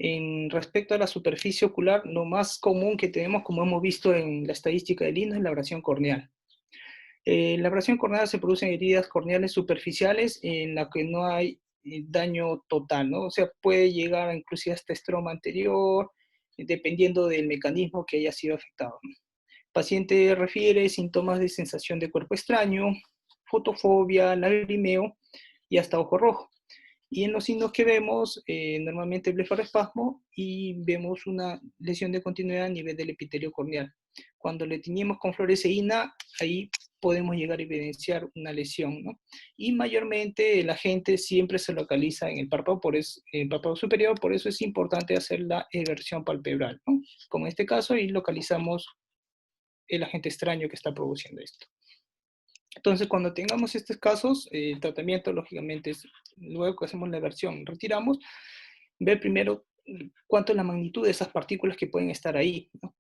en respecto a la superficie ocular, lo más común que tenemos, como hemos visto en la estadística del INDO, es la abrasión corneal. La abrasión corneal se produce en heridas corneales superficiales en la que no hay daño total, ¿no? O sea, puede llegar inclusive hasta estroma anterior, dependiendo del mecanismo que haya sido afectado. El paciente refiere síntomas de sensación de cuerpo extraño, fotofobia, lagrimeo y hasta ojo rojo. Y en los signos que vemos, normalmente blefaroespasmo, y vemos una lesión de continuidad a nivel del epitelio corneal. Cuando le teñimos con fluoresceína, ahí podemos llegar a evidenciar una lesión, ¿no? Y mayormente el agente siempre se localiza en el párpado, el párpado superior, por eso es importante hacer la eversión palpebral, ¿no? Como en este caso, y localizamos el agente extraño que está produciendo esto. Entonces, cuando tengamos estos casos, el tratamiento, lógicamente, es, luego que hacemos la eversión, retiramos, ver primero cuánto es la magnitud de esas partículas que pueden estar ahí, ¿no?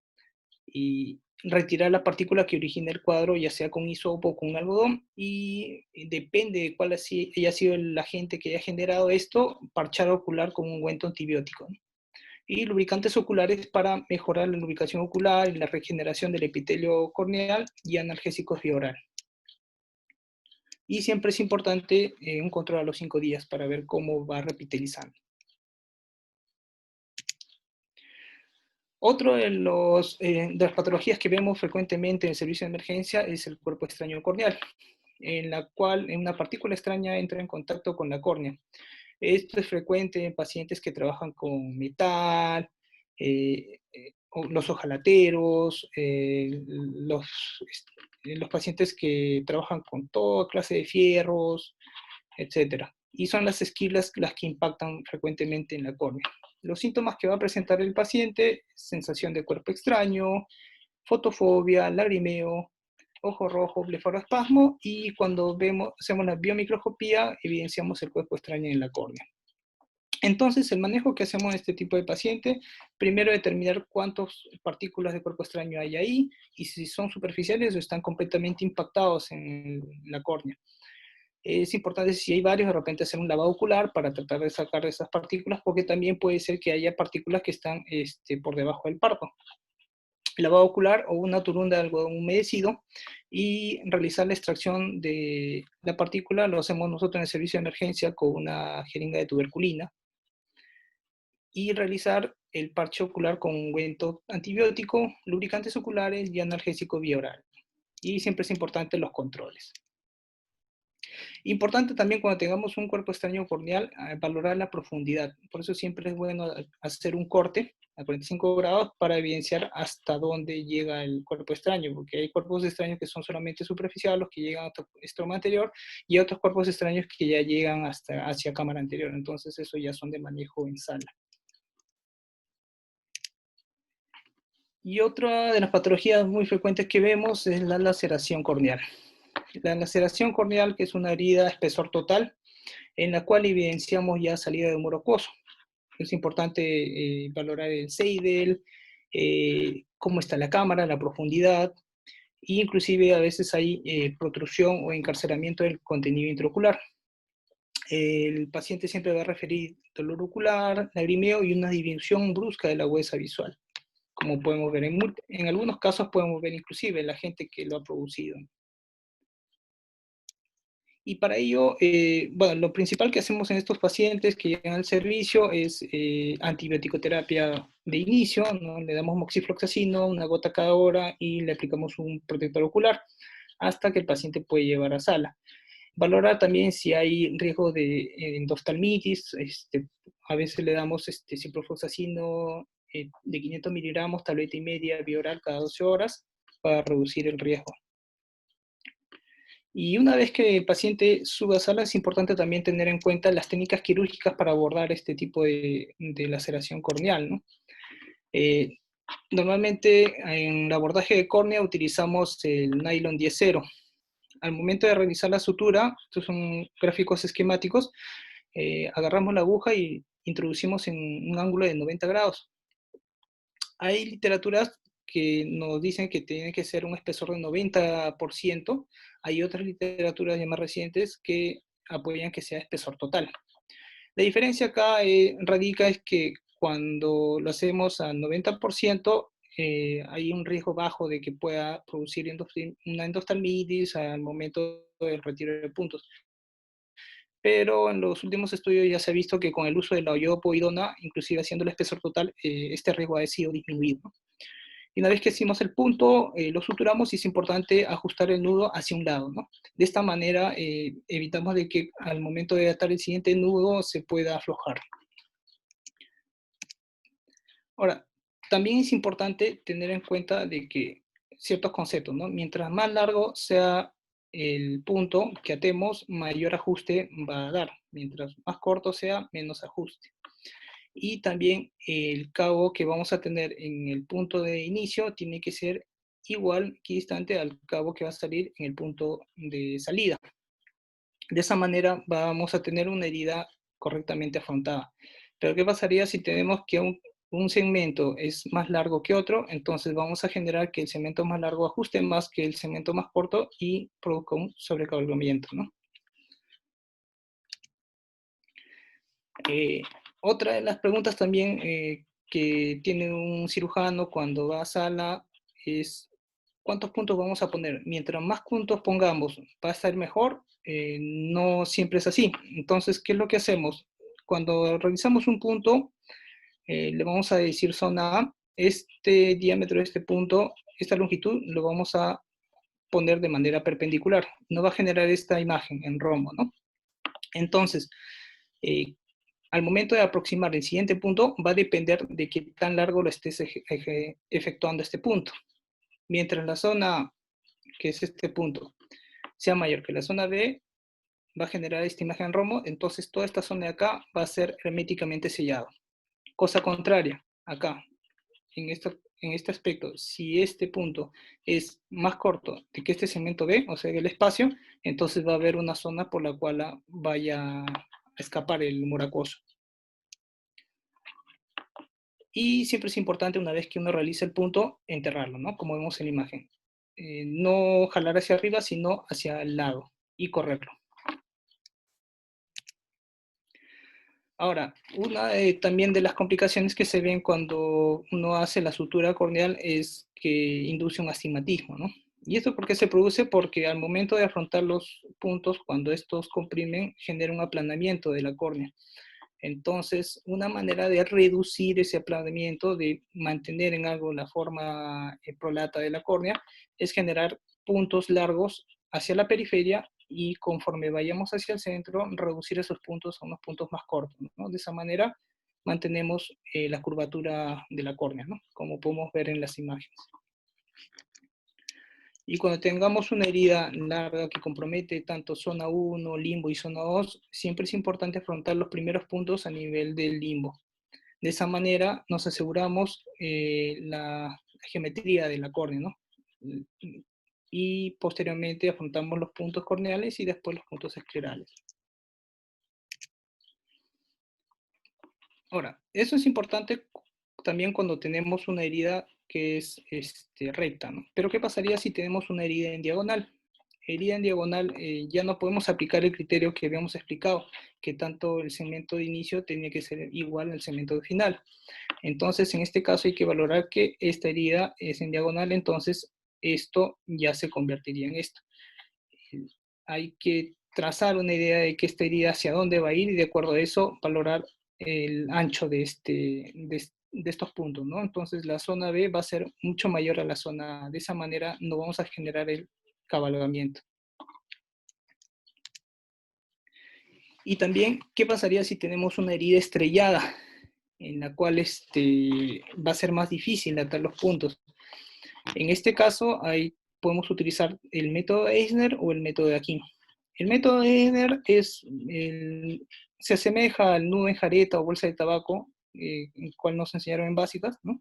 Y retirar la partícula que origina el cuadro, ya sea con hisopo o con un algodón, y depende de cuál haya sido el agente que haya generado esto, parchar ocular con un ungüento antibiótico, ¿no? Y lubricantes oculares para mejorar la lubricación ocular y la regeneración del epitelio corneal, y analgésicos vía oral. Y siempre es importante un control a los 5 días para ver cómo va repitelizando. Otro de las patologías que vemos frecuentemente en el servicio de emergencia es el cuerpo extraño corneal, en la cual una partícula extraña entra en contacto con la córnea. Esto es frecuente en pacientes que trabajan con metal, los hojalateros, los pacientes que trabajan con toda clase de fierros, etc. Y son las esquilas las que impactan frecuentemente en la córnea. Los síntomas que va a presentar el paciente: sensación de cuerpo extraño, fotofobia, lagrimeo, ojo rojo, blefaroespasmo, y cuando hacemos la biomicroscopía, evidenciamos el cuerpo extraño en la córnea. Entonces, el manejo que hacemos en este tipo de paciente, primero determinar cuántas partículas de cuerpo extraño hay ahí, y si son superficiales o están completamente impactados en la córnea. Es importante, si hay varios, de repente hacer un lavado ocular para tratar de sacar esas partículas, porque también puede ser que haya partículas que están por debajo del párpado. El lavado ocular o una turunda de algodón humedecido, y realizar la extracción de la partícula lo hacemos nosotros en el servicio de emergencia con una jeringa de tuberculina, y realizar el parche ocular con ungüento antibiótico, lubricantes oculares y analgésico vía oral. Y siempre es importante los controles. Importante también, cuando tengamos un cuerpo extraño corneal, valorar la profundidad. Por eso siempre es bueno hacer un corte a 45 grados para evidenciar hasta dónde llega el cuerpo extraño, porque hay cuerpos extraños que son solamente superficiales, los que llegan a estroma anterior, y otros cuerpos extraños que ya llegan hacia cámara anterior. Entonces eso ya son de manejo en sala. Y otra de las patologías muy frecuentes que vemos es la laceración corneal. La laceración corneal, que es una herida de espesor total, en la cual evidenciamos ya salida de humor acuoso. Es importante valorar el Seidel, cómo está la cámara, la profundidad, e inclusive a veces hay protrusión o encarcelamiento del contenido intraocular. El paciente siempre va a referir dolor ocular, lagrimeo y una disminución brusca de la agudeza visual. Como podemos ver, en algunos casos podemos ver inclusive la gente que lo ha producido. Y para ello, bueno, lo principal que hacemos en estos pacientes que llegan al servicio es antibiótico-terapia de inicio, ¿no? Le damos moxifloxacino, una gota cada hora, y le aplicamos un protector ocular hasta que el paciente puede llevar a sala. Valorar también si hay riesgo de endoftalmitis. A veces le damos ciprofloxacino de 500 miligramos, tableta y media, vía oral cada 12 horas, para reducir el riesgo. Y una vez que el paciente sube a sala, es importante también tener en cuenta las técnicas quirúrgicas para abordar este tipo de laceración corneal, ¿no? Normalmente en el abordaje de córnea utilizamos el nylon 10-0. Al momento de realizar la sutura, estos son gráficos esquemáticos, agarramos la aguja y introducimos en un ángulo de 90 grados. Hay literaturas que nos dicen que tiene que ser un espesor de 90%, hay otras literaturas ya más recientes que apoyan que sea espesor total. La diferencia acá radica es que cuando lo hacemos a 90%, hay un riesgo bajo de que pueda producir una endoftalmitis al momento del retiro de puntos. Pero en los últimos estudios ya se ha visto que con el uso de la iodopoidona, inclusive haciendo el espesor total, este riesgo ha sido disminuido, ¿no? Y una vez que hicimos el punto, lo suturamos y es importante ajustar el nudo hacia un lado, ¿no? De esta manera evitamos de que al momento de atar el siguiente nudo se pueda aflojar. Ahora, también es importante tener en cuenta de que ciertos conceptos, ¿no? Mientras más largo sea el punto que atemos, mayor ajuste va a dar. Mientras más corto sea, menos ajuste. Y también el cabo que vamos a tener en el punto de inicio tiene que ser igual, equidistante al cabo que va a salir en el punto de salida. De esa manera vamos a tener una herida correctamente afrontada. Pero ¿qué pasaría si tenemos que un segmento es más largo que otro? Entonces vamos a generar que el segmento más largo ajuste más que el segmento más corto y produzca un sobrecabalgamiento, ¿no? Otra de las preguntas también que tiene un cirujano cuando va a sala es ¿cuántos puntos vamos a poner? Mientras más puntos pongamos, ¿va a estar mejor? No siempre es así. Entonces, ¿qué es lo que hacemos? Cuando realizamos un punto, le vamos a decir zona A, este diámetro de este punto, esta longitud, lo vamos a poner de manera perpendicular. No va a generar esta imagen en rombo, ¿no? Entonces, al momento de aproximar el siguiente punto, va a depender de qué tan largo lo estés efectuando este punto. Mientras la zona, que es este punto, sea mayor que la zona B, va a generar esta imagen en rombo, entonces toda esta zona de acá va a ser herméticamente sellado. Cosa contraria, acá, en este aspecto, si este punto es más corto de que este segmento B, o sea, el espacio, entonces va a haber una zona por la cual vaya a escapar el muracoso. Y siempre es importante, una vez que uno realiza el punto, enterrarlo, ¿no? Como vemos en la imagen. No jalar hacia arriba, sino hacia el lado y correrlo. Ahora, una también de las complicaciones que se ven cuando uno hace la sutura corneal es que induce un astigmatismo, ¿no? ¿Y esto por qué se produce? Porque al momento de afrontar los puntos, cuando estos comprimen, genera un aplanamiento de la córnea. Entonces, una manera de reducir ese aplanamiento, de mantener en algo la forma prolata de la córnea, es generar puntos largos hacia la periferia y conforme vayamos hacia el centro, reducir esos puntos a unos puntos más cortos, ¿no? De esa manera mantenemos la curvatura de la córnea, ¿no? Como podemos ver en las imágenes. Y cuando tengamos una herida larga que compromete tanto zona 1, limbo y zona 2, siempre es importante afrontar los primeros puntos a nivel del limbo. De esa manera nos aseguramos la geometría de la córnea, ¿no? Y posteriormente afrontamos los puntos corneales y después los puntos esclerales. Ahora, eso es importante también cuando tenemos una herida que es recta, ¿no? Pero ¿qué pasaría si tenemos una herida en diagonal? Herida en diagonal, ya no podemos aplicar el criterio que habíamos explicado, que tanto el segmento de inicio tenía que ser igual al segmento de final. Entonces, en este caso hay que valorar que esta herida es en diagonal, entonces esto ya se convertiría en esto. Hay que trazar una idea de que esta herida hacia dónde va a ir y de acuerdo a eso valorar el ancho de estos puntos, ¿no? Entonces la zona B va a ser mucho mayor a la zona A. De esa manera no vamos a generar el cabalgamiento. Y también, ¿qué pasaría si tenemos una herida estrellada? En la cual va a ser más difícil atar los puntos. En este caso, ahí podemos utilizar el método Eisner o el método de Aquino. El método Eisner se asemeja al nudo en jareta o bolsa de tabaco en el cual nos enseñaron en básicas, ¿no?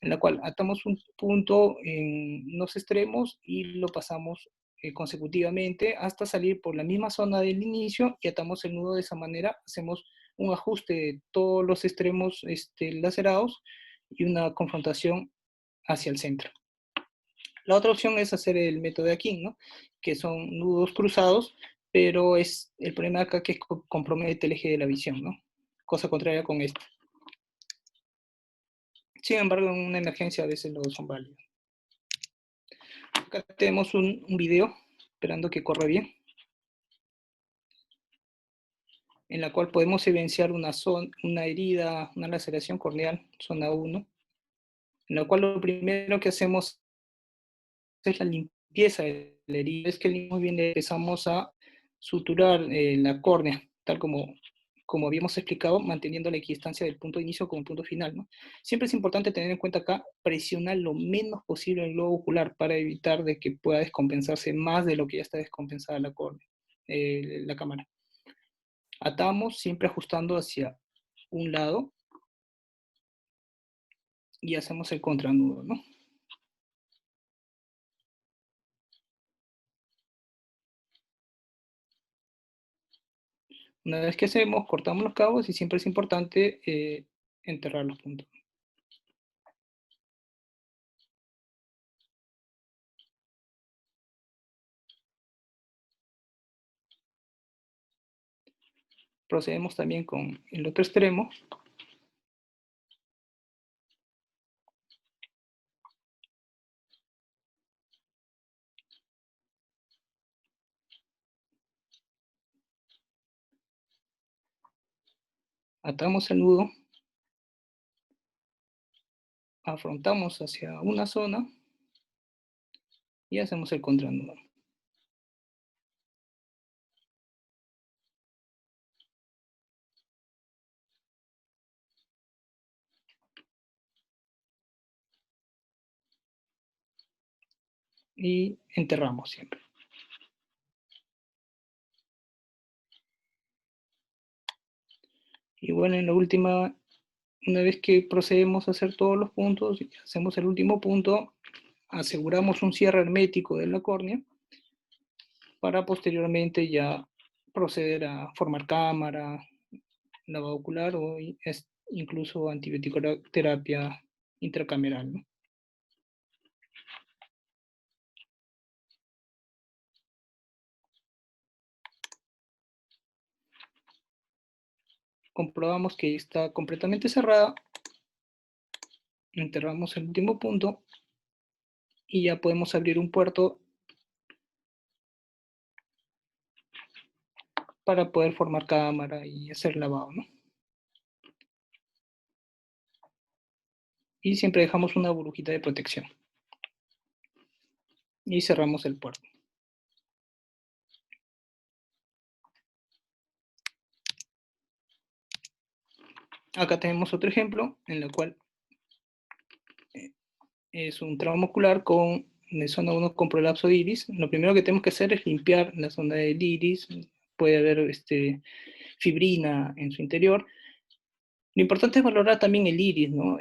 En la cual atamos un punto en los extremos y lo pasamos consecutivamente hasta salir por la misma zona del inicio y atamos el nudo de esa manera. Hacemos un ajuste de todos los extremos lacerados y una confrontación hacia el centro. La otra opción es hacer el método de Akin, ¿no? Que son nudos cruzados, pero es el problema acá que compromete el eje de la visión, ¿no? Cosa contraria con esto. Sin embargo, en una emergencia a veces los dos son válidos. Acá tenemos un video, esperando que corra bien, en la cual podemos evidenciar una herida, una laceración corneal, zona 1, en la cual lo primero que hacemos es la limpieza de la herida. Es que muy bien empezamos a suturar la córnea, tal como habíamos explicado, manteniendo la equidistancia del punto de inicio con el punto final, ¿no? Siempre es importante tener en cuenta acá, presionar lo menos posible el globo ocular para evitar de que pueda descompensarse más de lo que ya está descompensada la córnea, la cámara. Atamos siempre ajustando hacia un lado y hacemos el contranudo, ¿no? Una vez que hacemos, cortamos los cabos y siempre es importante enterrar los puntos. Procedemos también con el otro extremo. Atamos el nudo, afrontamos hacia una zona y hacemos el contranudo. Y enterramos siempre. Y bueno, en la última, una vez que procedemos a hacer todos los puntos, y hacemos el último punto, aseguramos un cierre hermético de la córnea para posteriormente ya proceder a formar cámara, lavado ocular o incluso antibiótico-terapia intracameral, ¿no? Comprobamos que está completamente cerrada, enterramos el último punto y ya podemos abrir un puerto para poder formar cámara y hacer lavado, ¿no? Y siempre dejamos una burbujita de protección. Y cerramos el puerto. Acá tenemos otro ejemplo en el cual es un trauma ocular con de zona 1 con prolapso de iris. Lo primero que tenemos que hacer es limpiar la zona del iris. Puede haber fibrina en su interior. Lo importante es valorar también el iris, ¿no?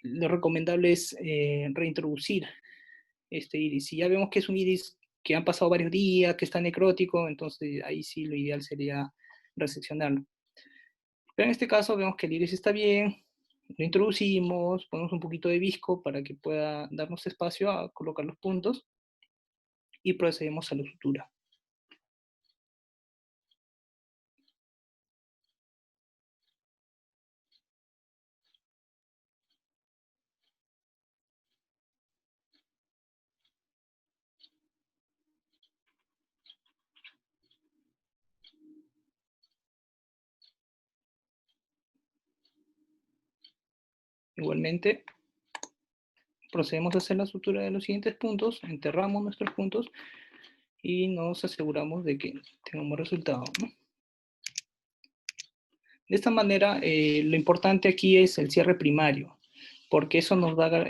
Lo recomendable es reintroducir este iris. Si ya vemos que es un iris que han pasado varios días, que está necrótico, entonces ahí sí lo ideal sería reseccionarlo. Pero en este caso vemos que el iris está bien, lo introducimos, ponemos un poquito de visco para que pueda darnos espacio a colocar los puntos y procedemos a la sutura. Igualmente, procedemos a hacer la sutura de los siguientes puntos, enterramos nuestros puntos y nos aseguramos de que tengamos resultados, ¿no? De esta manera, lo importante aquí es el cierre primario, porque eso nos va a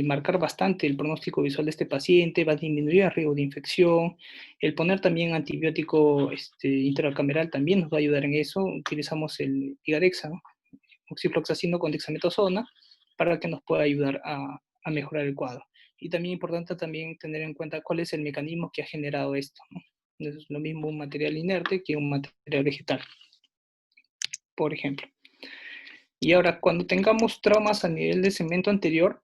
marcar bastante el pronóstico visual de este paciente, va a disminuir el riesgo de infección, el poner también antibiótico intracameral también nos va a ayudar en eso, utilizamos el Igarexa, ¿no? oxifloxacino con dexametasona para que nos pueda ayudar a mejorar el cuadro. Y también importante también tener en cuenta cuál es el mecanismo que ha generado esto, ¿no? No es lo mismo un material inerte que un material vegetal, por ejemplo. Y ahora, cuando tengamos traumas a nivel de segmento anterior,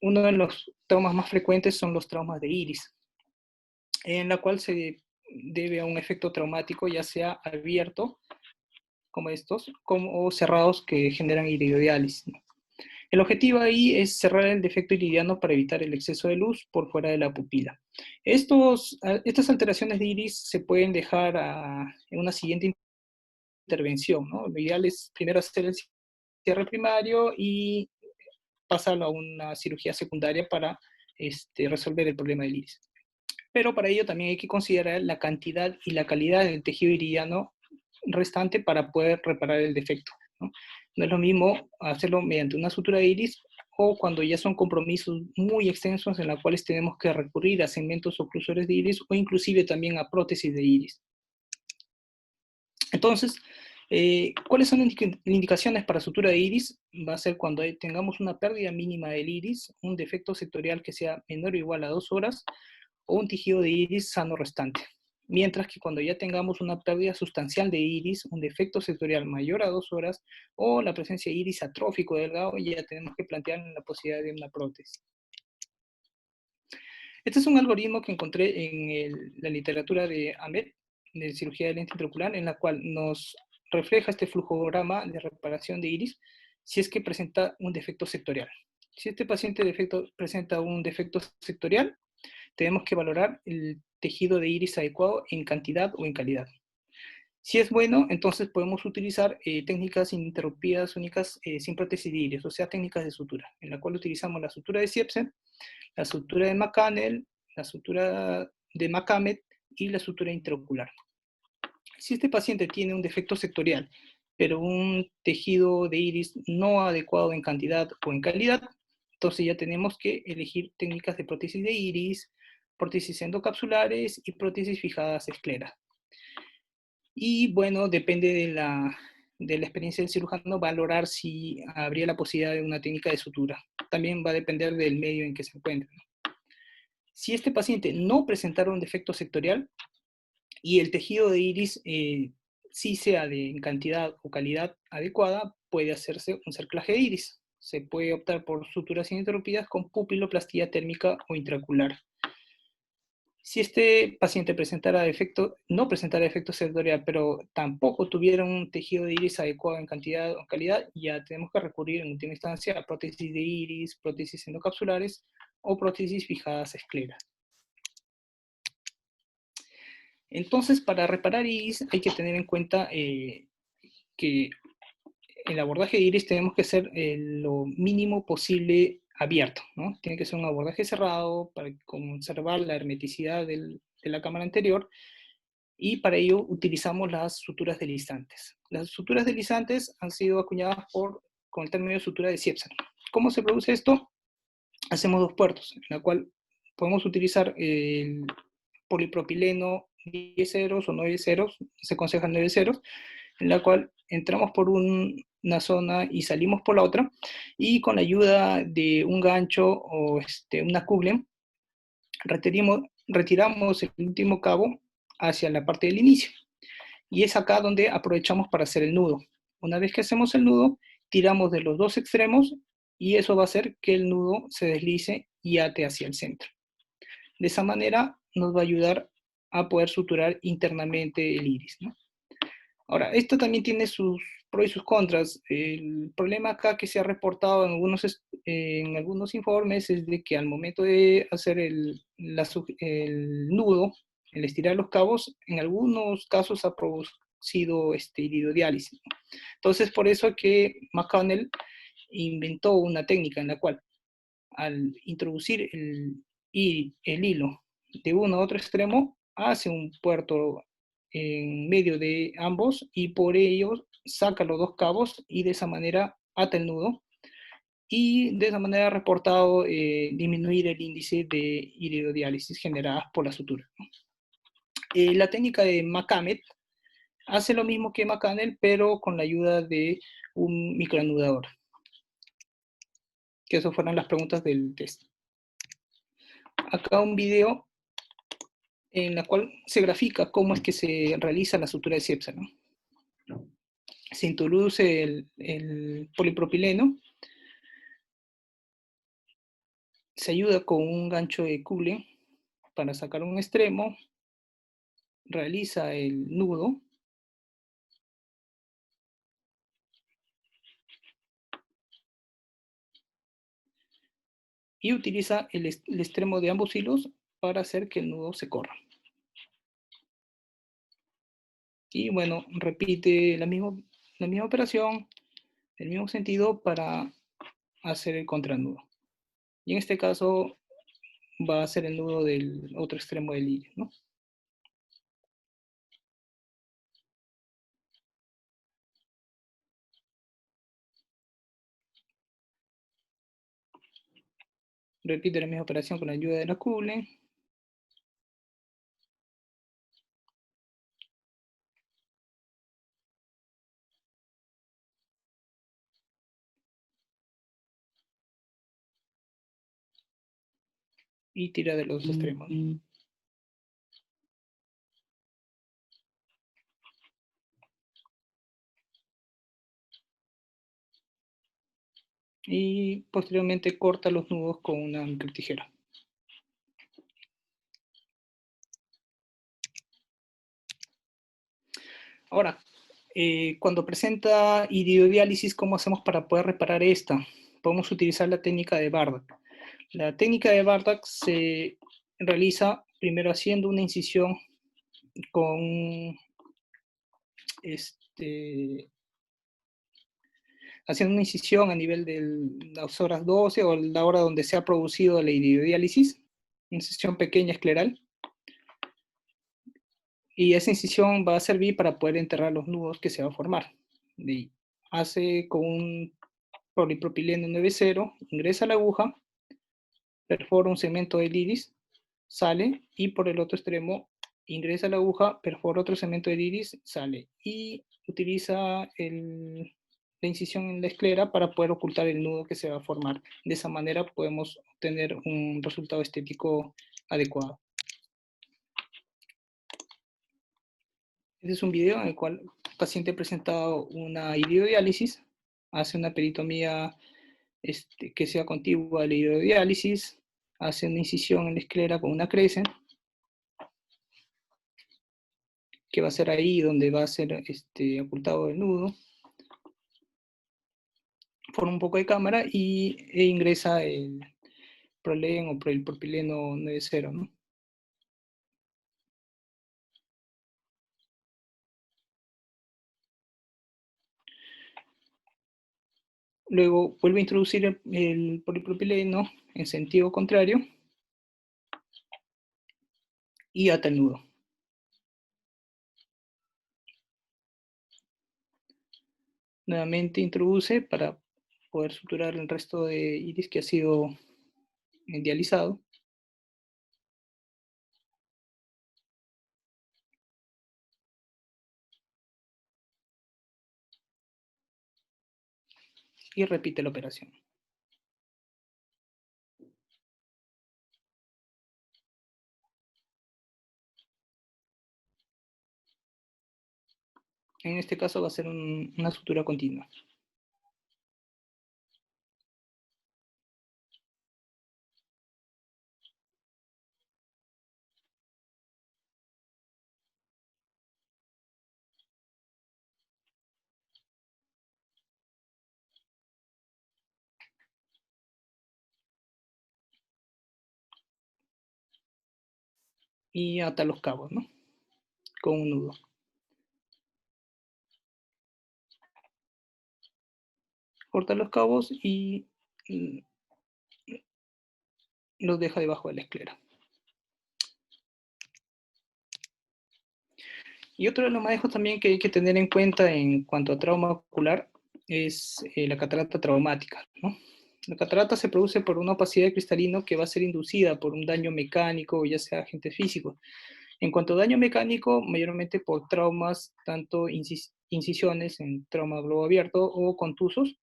uno de los traumas más frecuentes son los traumas de iris, en la cual se debe a un efecto traumático, ya sea abierto, como estos, o cerrados que generan iridodiálisis, ¿no? El objetivo ahí es cerrar el defecto iridiano para evitar el exceso de luz por fuera de la pupila. Estas alteraciones de iris se pueden dejar en una siguiente intervención, ¿no? Lo ideal es primero hacer el cierre primario y pasarlo a una cirugía secundaria para resolver el problema del iris. Pero para ello también hay que considerar la cantidad y la calidad del tejido iridiano restante para poder reparar el defecto, ¿no? No es lo mismo hacerlo mediante una sutura de iris o cuando ya son compromisos muy extensos en los cuales tenemos que recurrir a segmentos oclusores de iris o inclusive también a prótesis de iris. Entonces, ¿cuáles son las indicaciones para sutura de iris? Va a ser cuando tengamos una pérdida mínima del iris, un defecto sectorial que sea menor o igual a 2 horas, o un tejido de iris sano restante. Mientras que cuando ya tengamos una pérdida sustancial de iris, un defecto sectorial mayor a 2 horas, o la presencia de iris atrófico delgado, ya tenemos que plantear la posibilidad de una prótesis. Este es un algoritmo que encontré en la literatura de Ahmed, de cirugía de lente intraocular, en la cual nos refleja este flujograma de reparación de iris si es que presenta un defecto sectorial. Si este paciente presenta un defecto sectorial, tenemos que valorar el tejido de iris adecuado en cantidad o en calidad. Si es bueno, entonces podemos utilizar técnicas ininterrumpidas únicas sin prótesis de iris, o sea, técnicas de sutura, en la cual utilizamos la sutura de Siepsen, la sutura de McCannell, la sutura de McAmet y la sutura intraocular. Si este paciente tiene un defecto sectorial, pero un tejido de iris no adecuado en cantidad o en calidad, entonces ya tenemos que elegir técnicas de prótesis de iris, prótesis endocapsulares y prótesis fijadas escleras. Y bueno, depende de la experiencia del cirujano valorar si habría la posibilidad de una técnica de sutura. También va a depender del medio en que se encuentre. Si este paciente no presentara un defecto sectorial y el tejido de iris sí sea en cantidad o calidad adecuada, puede hacerse un cerclaje de iris. Se puede optar por suturas ininterrumpidas con pupiloplastía térmica o intraocular. Si este paciente no presentara defecto sectorial, pero tampoco tuviera un tejido de iris adecuado en cantidad o calidad, ya tenemos que recurrir en última instancia a prótesis de iris, prótesis endocapsulares o prótesis fijadas escleras. Entonces, para reparar iris hay que tener en cuenta que el abordaje de iris tenemos que hacer lo mínimo posible abierto, ¿no? Tiene que ser un abordaje cerrado para conservar la hermeticidad de la cámara anterior, y para ello utilizamos las suturas deslizantes. Las suturas deslizantes han sido acuñadas con el término de sutura de Siepsen. ¿Cómo se produce esto? Hacemos 2 puertos, en la cual podemos utilizar el polipropileno 10 ceros o 9 ceros, se aconsejan 9 ceros, en la cual entramos por una zona y salimos por la otra, y con la ayuda de un gancho o una cugle, retiramos el último cabo hacia la parte del inicio, y es acá donde aprovechamos para hacer el nudo. Una vez que hacemos el nudo, tiramos de los 2 extremos, y eso va a hacer que el nudo se deslice y ate hacia el centro. De esa manera nos va a ayudar a poder suturar internamente el iris, ¿no? Ahora, esto también tiene sus pros y sus contras. El problema acá que se ha reportado en algunos informes es de que al momento de hacer el nudo, el estirar los cabos, en algunos casos ha producido iridodiálisis, ¿no? Entonces, por eso que McCannell inventó una técnica en la cual, al introducir el hilo de uno a otro extremo, hace un puerto en medio de ambos y por ello saca los 2 cabos y de esa manera ata el nudo, y de esa manera ha reportado disminuir el índice de iridodiálisis generadas por la sutura. La técnica de McAmet Hace lo mismo que McCannel, pero con la ayuda de un microanudador. Que esas fueron las preguntas del test. Acá un video en la cual se grafica cómo es que se realiza la sutura de Ciepsa, ¿no? Se introduce el polipropileno, se ayuda con un gancho de Cullen para sacar un extremo, realiza el nudo, y utiliza el extremo de ambos hilos para hacer que el nudo se corra. Y bueno, repite la misma operación, el mismo sentido para hacer el contranudo. Y en este caso va a ser el nudo del otro extremo del hilo, ¿no? Repite la misma operación con la ayuda de la Cullen. Y tira de los extremos. Y posteriormente corta los nudos con una microtijera. Ahora, cuando presenta iridodiálisis, ¿cómo hacemos para poder reparar esta? Podemos utilizar la técnica de Bardak. La técnica de Bardak se realiza primero haciendo una incisión con haciendo una incisión a nivel de las horas 12 o la hora donde se ha producido la iridodiálisis, una incisión pequeña escleral. Y esa incisión va a servir para poder enterrar los nudos que se va a formar. Y hace con un polipropileno 9.0, ingresa la aguja, perfora un segmento del iris, sale, y por el otro extremo ingresa la aguja, perfora otro segmento del iris, sale. Y utiliza la incisión en la esclera para poder ocultar el nudo que se va a formar. De esa manera podemos obtener un resultado estético adecuado. Este es un video en el cual el paciente ha presentado una iridodiálisis, hace una peritomía que sea contigua a la iridodiálisis, hace una incisión en la esclera con una Crescent, que va a ser ahí donde va a ser ocultado el nudo, forma un poco de cámara e ingresa el Prolen o el propileno 9.0, ¿no? Luego vuelve a introducir el polipropileno en sentido contrario y ata el nudo. Nuevamente introduce para poder suturar el resto de iris que ha sido dializado. Y repite la operación. En este caso va a ser una sutura continua. Y ata los cabos, ¿no? Con un nudo. Corta los cabos y los deja debajo de la esclera. Y otro de los manejos también que hay que tener en cuenta en cuanto a trauma ocular es la catarata traumática, ¿no? La catarata se produce por una opacidad de cristalino que va a ser inducida por un daño mecánico, ya sea agente físico. En cuanto a daño mecánico, mayormente por traumas, tanto incisiones en trauma globo abierto o contusos,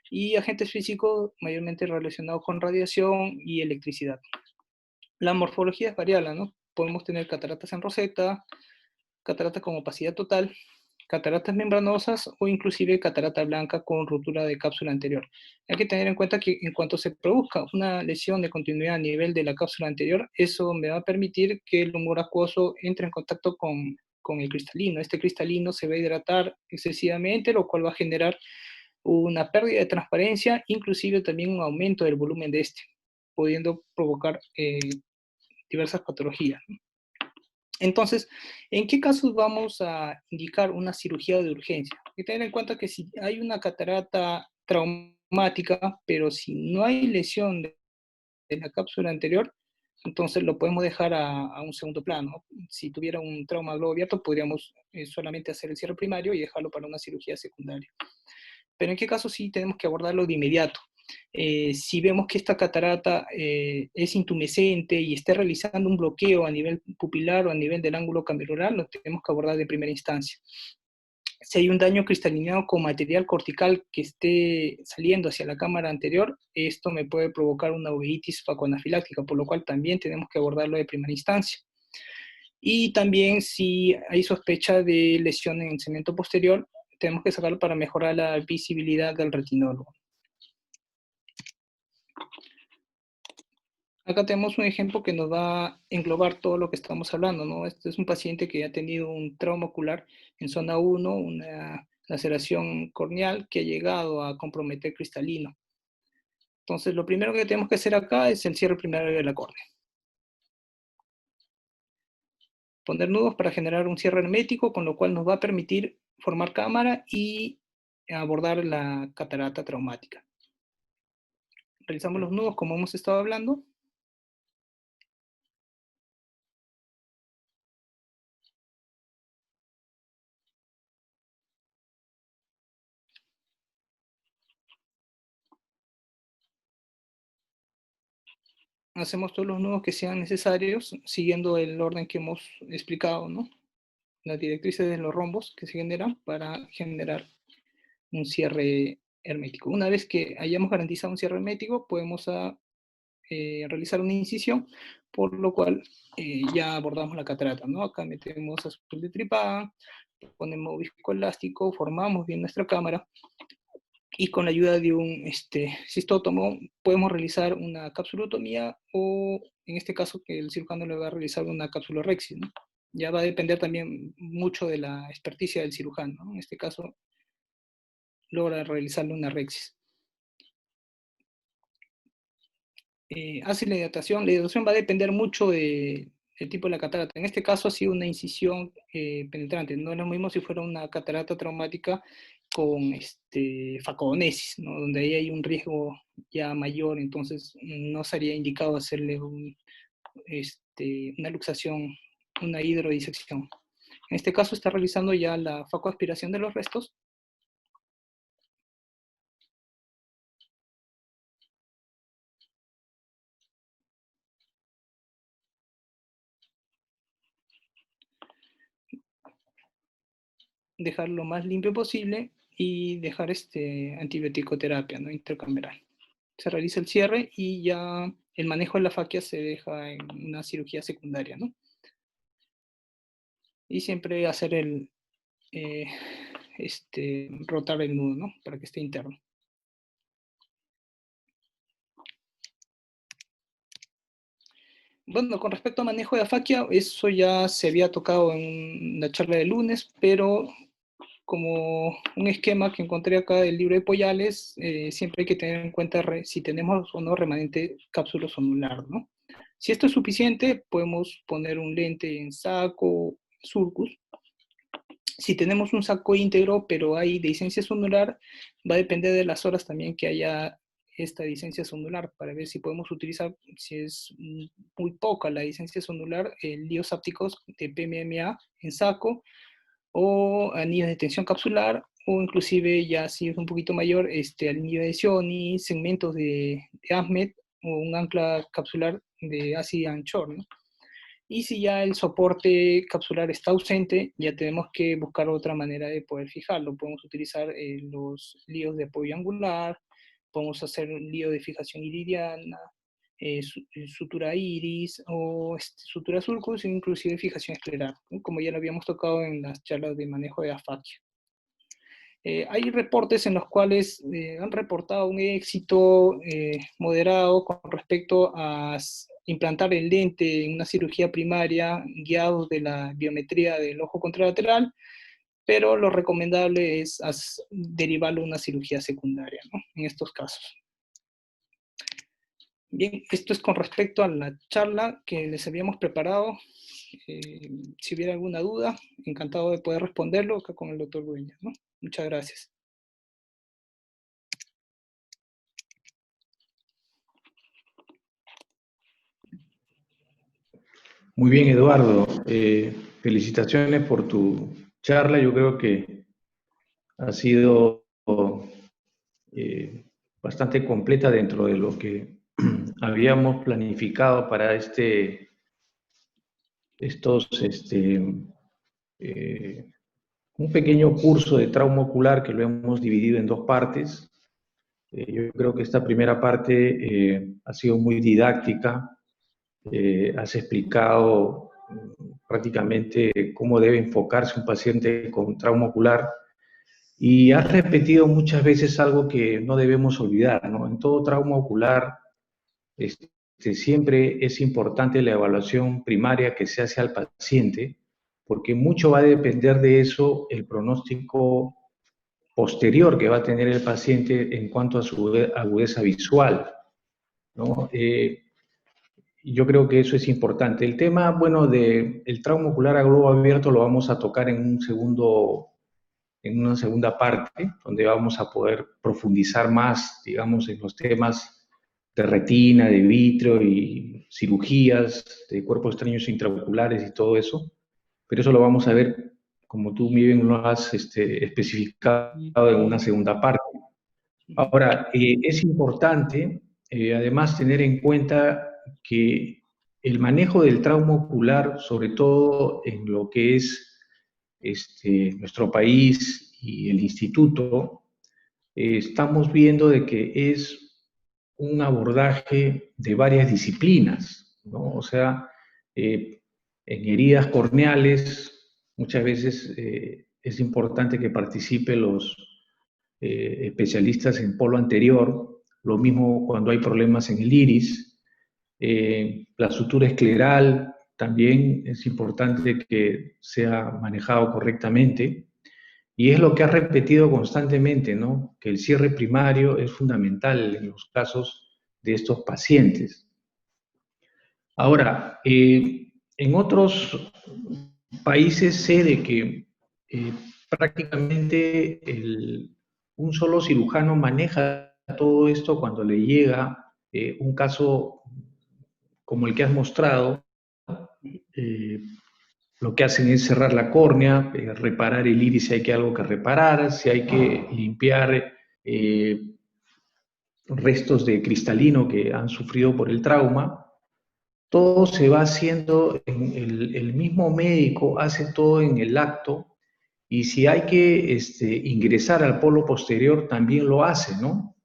y agentes físicos mayormente relacionados con radiación y electricidad. La morfología es variable, ¿no? Podemos tener cataratas en roseta, cataratas con opacidad total, cataratas membranosas o inclusive catarata blanca con ruptura de cápsula anterior. Hay que tener en cuenta que en cuanto se produzca una lesión de continuidad a nivel de la cápsula anterior, eso me va a permitir que el humor acuoso entre en contacto con el cristalino. Este cristalino se va a hidratar excesivamente, lo cual va a generar una pérdida de transparencia, inclusive también un aumento del volumen de este, pudiendo provocar diversas patologías. Entonces, ¿en qué casos vamos a indicar una cirugía de urgencia? Hay que tener en cuenta que si hay una catarata traumática, pero si no hay lesión de la cápsula anterior, entonces lo podemos dejar a un segundo plano. Si tuviera un trauma globo abierto, podríamos solamente hacer el cierre primario y dejarlo para una cirugía secundaria. Pero ¿en qué caso sí tenemos que abordarlo de inmediato? Si vemos que esta catarata es intumescente y está realizando un bloqueo a nivel pupilar o a nivel del ángulo camerular, lo tenemos que abordar de primera instancia. Si hay un daño cristalinado con material cortical que esté saliendo hacia la cámara anterior, esto me puede provocar una uveitis facoanafiláctica, por lo cual también tenemos que abordarlo de primera instancia. Y también si hay sospecha de lesión en segmento posterior, tenemos que sacarlo para mejorar la visibilidad del retinólogo. Acá tenemos un ejemplo que nos va a englobar todo lo que estamos hablando, ¿no? Este es un paciente que ha tenido un trauma ocular en zona 1, una laceración corneal que ha llegado a comprometer cristalino. Entonces, lo primero que tenemos que hacer acá es el cierre primario de la córnea. Poner nudos para generar un cierre hermético, con lo cual nos va a permitir formar cámara y abordar la catarata traumática. Realizamos los nudos como hemos estado hablando. Hacemos todos los nudos que sean necesarios, siguiendo el orden que hemos explicado, ¿no? Las directrices de los rombos que se generan para generar un cierre hermético. Una vez que hayamos garantizado un cierre hermético, podemos realizar una incisión, por lo cual ya abordamos la catarata, ¿no? Acá metemos azul de tripán, ponemos viscoelástico, formamos bien nuestra cámara, y con la ayuda de un cistótomo podemos realizar una capsulotomía o, en este caso, que el cirujano le va a realizar una capsulorhexis, ¿no? Ya va a depender también mucho de la experticia del cirujano, ¿no? En este caso, logra realizarle una rexis. Hace la hidratación va a depender mucho del tipo de la catarata. En este caso ha sido una incisión penetrante, no es lo mismo si fuera una catarata traumática con facodonesis, ¿no? Donde ahí hay un riesgo ya mayor, entonces no sería indicado hacerle una luxación, una hidrodisección. En este caso está realizando ya la facoaspiración de los restos. Dejar lo más limpio posible y dejar antibiótico-terapia, ¿no? Intracameral. Se realiza el cierre y ya el manejo de la faquia se deja en una cirugía secundaria, ¿no? Y siempre hacer rotar el nudo, ¿no? Para que esté interno. Bueno, con respecto al manejo de afaquia, eso ya se había tocado en la charla de lunes, pero como un esquema que encontré acá del libro de Poyales, siempre hay que tener en cuenta si tenemos o no remanente cápsulo sonular, ¿no? Si esto es suficiente, podemos poner un lente en saco, surcus. Si tenemos un saco íntegro, pero hay dehiscencia sonular, va a depender de las horas también que haya esta dehiscencia sonular, para ver si podemos utilizar, si es muy poca la dehiscencia sonular, líos ápticos de PMMA en saco, o anillos de tensión capsular, o inclusive ya si es un poquito mayor, anillo de Cioni, segmentos de ASMED, o un ancla capsular de ACI Anchor, ¿no? Y si ya el soporte capsular está ausente, ya tenemos que buscar otra manera de poder fijarlo. Podemos utilizar los líos de apoyo angular, podemos hacer un lío de fijación iridiana, sutura iris o sutura sulcus e inclusive fijación escleral, ¿no? Como ya lo habíamos tocado en las charlas de manejo de afasia. Hay reportes en los cuales han reportado un éxito moderado con respecto a implantar el lente en una cirugía primaria guiados de la biometría del ojo contralateral, pero lo recomendable es derivarlo a una cirugía secundaria, ¿no? En estos casos. Bien, esto es con respecto a la charla que les habíamos preparado. Si hubiera alguna duda, encantado de poder responderlo acá con el doctor Dueñas, ¿no? Muchas gracias. Muy bien, Eduardo. Felicitaciones por tu charla. Yo creo que ha sido bastante completa dentro de lo que habíamos planificado para un pequeño curso de trauma ocular que lo hemos dividido en dos partes. Yo creo que esta primera parte ha sido muy didáctica. Has explicado prácticamente cómo debe enfocarse un paciente con trauma ocular y has repetido muchas veces algo que no debemos olvidar, ¿no? En todo trauma ocular siempre es importante la evaluación primaria que se hace al paciente, porque mucho va a depender de eso el pronóstico posterior que va a tener el paciente en cuanto a su agudeza visual, ¿no? Yo creo que eso es importante. El tema, bueno, del trauma ocular a globo abierto lo vamos a tocar en una segunda parte, donde vamos a poder profundizar más, digamos, en los temas de retina, de vitrio y cirugías, de cuerpos extraños intraoculares y todo eso. Pero eso lo vamos a ver, como tú muy bien lo has especificado, en una segunda parte. Ahora, es importante, además, tener en cuenta que el manejo del trauma ocular, sobre todo en lo que es nuestro país y el instituto, estamos viendo de que es un abordaje de varias disciplinas, ¿no? O sea, en heridas corneales, muchas veces es importante que participen los especialistas en polo anterior, lo mismo cuando hay problemas en el iris. La sutura escleral también es importante que sea manejado correctamente. Y es lo que ha repetido constantemente, ¿no? Que el cierre primario es fundamental en los casos de estos pacientes. Ahora, en otros países sé de que prácticamente un solo cirujano maneja todo esto cuando le llega un caso como el que has mostrado. Lo que hacen es cerrar la córnea, reparar el iris si hay algo que reparar, si hay que limpiar restos de cristalino que han sufrido por el trauma. Todo se va haciendo, el mismo médico hace todo en el acto, y si hay que ingresar al polo posterior también lo hace, ¿no?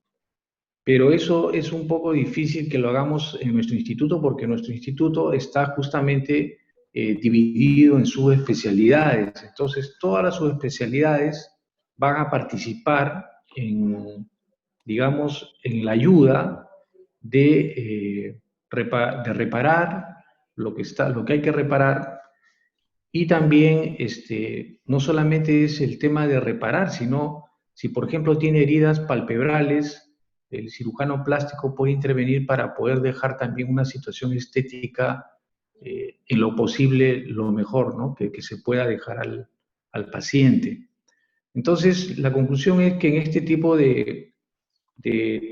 Pero eso es un poco difícil que lo hagamos en nuestro instituto, porque nuestro instituto está justamente dividido en subespecialidades. Entonces, todas las subespecialidades van a participar en, digamos, en la ayuda de reparar lo que hay que reparar. Y también, no solamente es el tema de reparar, sino si, por ejemplo, tiene heridas palpebrales, el cirujano plástico puede intervenir para poder dejar también una situación estética en lo posible, lo mejor, ¿no? Que se pueda dejar al paciente. Entonces, la conclusión es que en este tipo de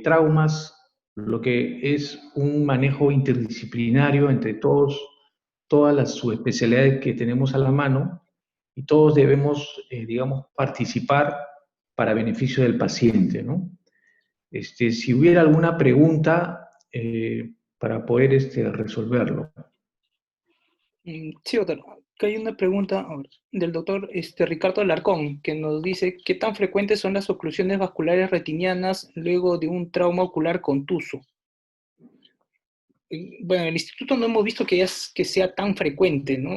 traumas, lo que es un manejo interdisciplinario entre todas las subespecialidades que tenemos a la mano, y todos debemos, digamos, participar para beneficio del paciente, ¿no? Si hubiera alguna pregunta para poder resolverlo. Sí, doctor. Acá hay una pregunta del doctor Ricardo Alarcón, que nos dice, ¿qué tan frecuentes son las oclusiones vasculares retinianas luego de un trauma ocular contuso? Bueno, en el instituto no hemos visto que sea tan frecuente, ¿no?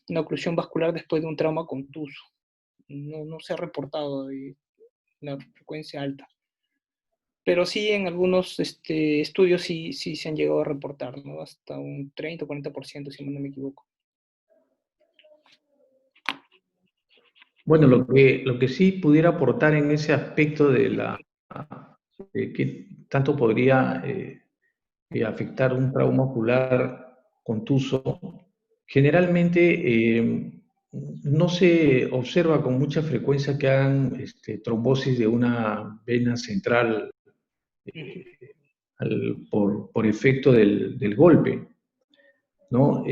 Una oclusión vascular después de un trauma contuso. No se ha reportado la frecuencia alta. Pero sí en algunos estudios sí se han llegado a reportar, ¿no? Hasta un 30 o 40%, si no me equivoco. Bueno, lo que sí pudiera aportar en ese aspecto de que tanto podría afectar un trauma ocular contuso, generalmente no se observa con mucha frecuencia que hagan trombosis de una vena central por efecto del golpe, ¿no?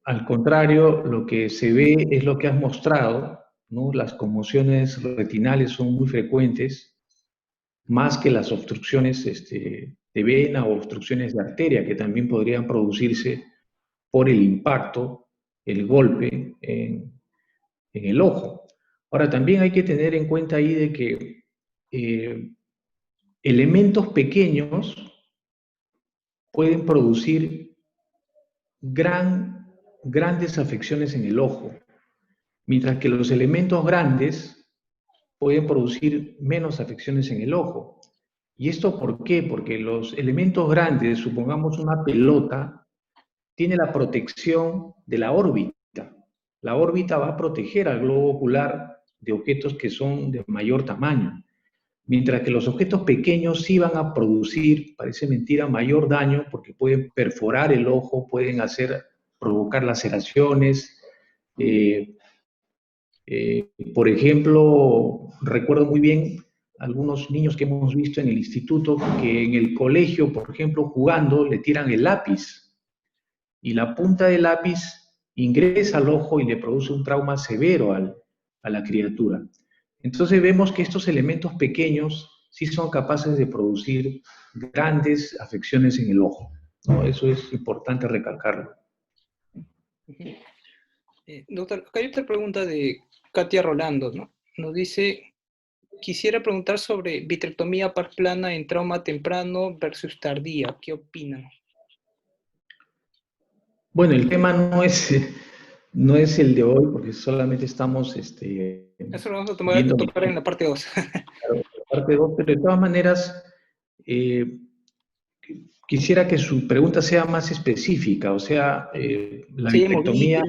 Al contrario, lo que se ve es lo que has mostrado, ¿no? Las conmociones retinales son muy frecuentes, más que las obstrucciones de vena o obstrucciones de arteria, que también podrían producirse por el impacto, el golpe en el ojo. Ahora, también hay que tener en cuenta ahí de que elementos pequeños pueden producir grandes afecciones en el ojo, mientras que los elementos grandes pueden producir menos afecciones en el ojo. ¿Y esto por qué? Porque los elementos grandes, supongamos una pelota, tiene la protección de la órbita. La órbita va a proteger al globo ocular de objetos que son de mayor tamaño, mientras que los objetos pequeños sí van a producir, parece mentira, mayor daño porque pueden perforar el ojo, pueden provocar laceraciones. Por ejemplo, recuerdo muy bien algunos niños que hemos visto en el instituto que en el colegio, por ejemplo, jugando, le tiran el lápiz y la punta del lápiz ingresa al ojo y le produce un trauma severo a la criatura. Entonces vemos que estos elementos pequeños sí son capaces de producir grandes afecciones en el ojo, ¿no? Eso es importante recalcarlo. Doctor, acá hay otra pregunta de Katia Rolando, ¿no? Nos dice, quisiera preguntar sobre vitrectomía parplana en trauma temprano versus tardía. ¿Qué opinan? Bueno, el tema no es el de hoy, porque solamente estamos Eso lo vamos a tocar en la parte 2. Claro, la parte 2, pero de todas maneras, quisiera que su pregunta sea más específica, o sea, la vitrectomía,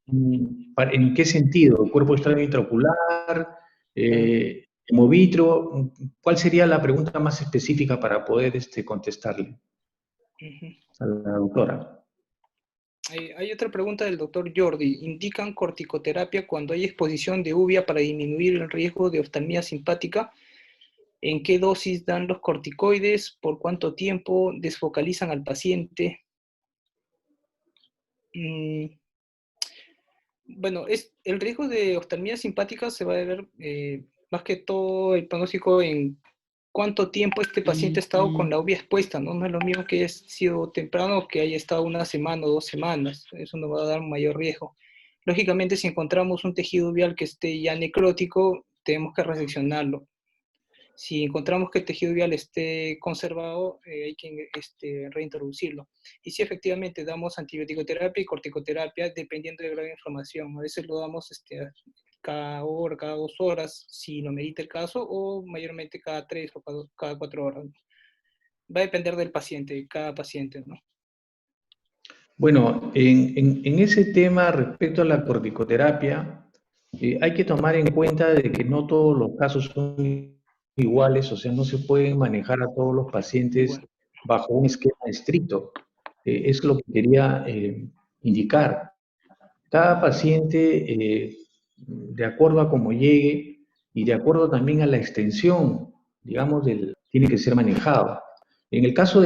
¿en qué sentido? ¿Cuerpo extraño intraocular? ¿Hemovitro? ¿Cuál sería la pregunta más específica para poder contestarle a la doctora? Hay otra pregunta del doctor Jordi. ¿Indican corticoterapia cuando hay exposición de uvea para disminuir el riesgo de oftalmía simpática? ¿En qué dosis dan los corticoides? ¿Por cuánto tiempo desfocalizan al paciente? Bueno, el riesgo de oftalmía simpática se va a ver más que todo el pronóstico en cuánto tiempo este paciente ha estado con la uvea expuesta, ¿no? No es lo mismo que haya sido temprano o que haya estado una semana o 2 semanas. Eso nos va a dar un mayor riesgo. Lógicamente, si encontramos un tejido uveal que esté ya necrótico, tenemos que reseccionarlo. Si encontramos que el tejido uveal esté conservado, hay que reintroducirlo. Y si efectivamente damos antibiótico-terapia y corticoterapia, dependiendo del grado de inflamación. A veces lo damos cada hora, cada 2 horas, si lo merita el caso, o mayormente cada 3 o cada 4 horas. Va a depender del paciente, de cada paciente, ¿no? Bueno, en ese tema respecto a la corticoterapia, hay que tomar en cuenta de que no todos los casos son iguales, o sea, no se pueden manejar a todos los pacientes bajo un esquema estricto. Es lo que quería indicar. Cada paciente, de acuerdo a cómo llegue y de acuerdo también a la extensión, digamos, tiene que ser manejado. En el caso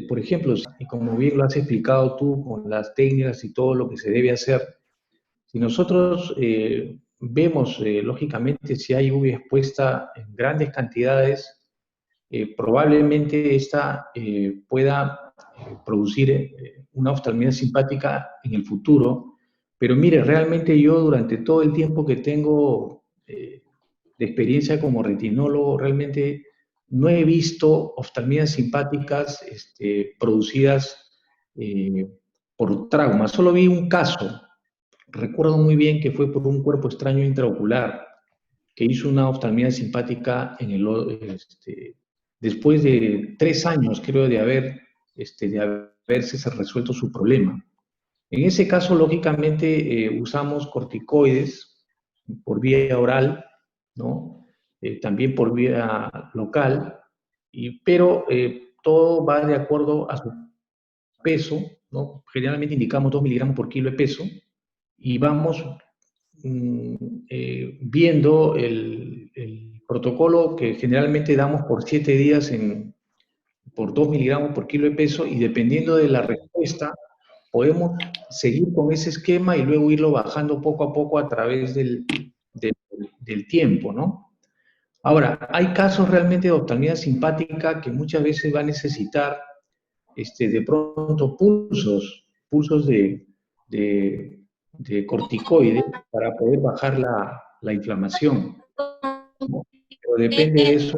por ejemplo, y como bien lo has explicado tú con las técnicas y todo lo que se debe hacer, si nosotros vemos, lógicamente, si hay uvea expuesta en grandes cantidades, probablemente esta pueda producir una oftalmía simpática en el futuro. Pero mire, realmente yo durante todo el tiempo que tengo de experiencia como retinólogo, realmente no he visto oftalmías simpáticas producidas por trauma. Solo vi un caso, recuerdo muy bien que fue por un cuerpo extraño intraocular, que hizo una oftalmía simpática después de 3 años, creo, de haberse resuelto su problema. En ese caso, lógicamente, usamos corticoides por vía oral, ¿no? También por vía local, pero todo va de acuerdo a su peso, ¿no? Generalmente indicamos 2 miligramos por kilo de peso y vamos viendo el protocolo que generalmente damos por 7 días por 2 miligramos por kilo de peso, y dependiendo de la respuesta podemos seguir con ese esquema y luego irlo bajando poco a poco a través del tiempo, ¿no? Ahora, hay casos realmente de oftalmía simpática que muchas veces va a necesitar de pronto pulsos de corticoides para poder bajar la inflamación, ¿no? Pero depende de eso.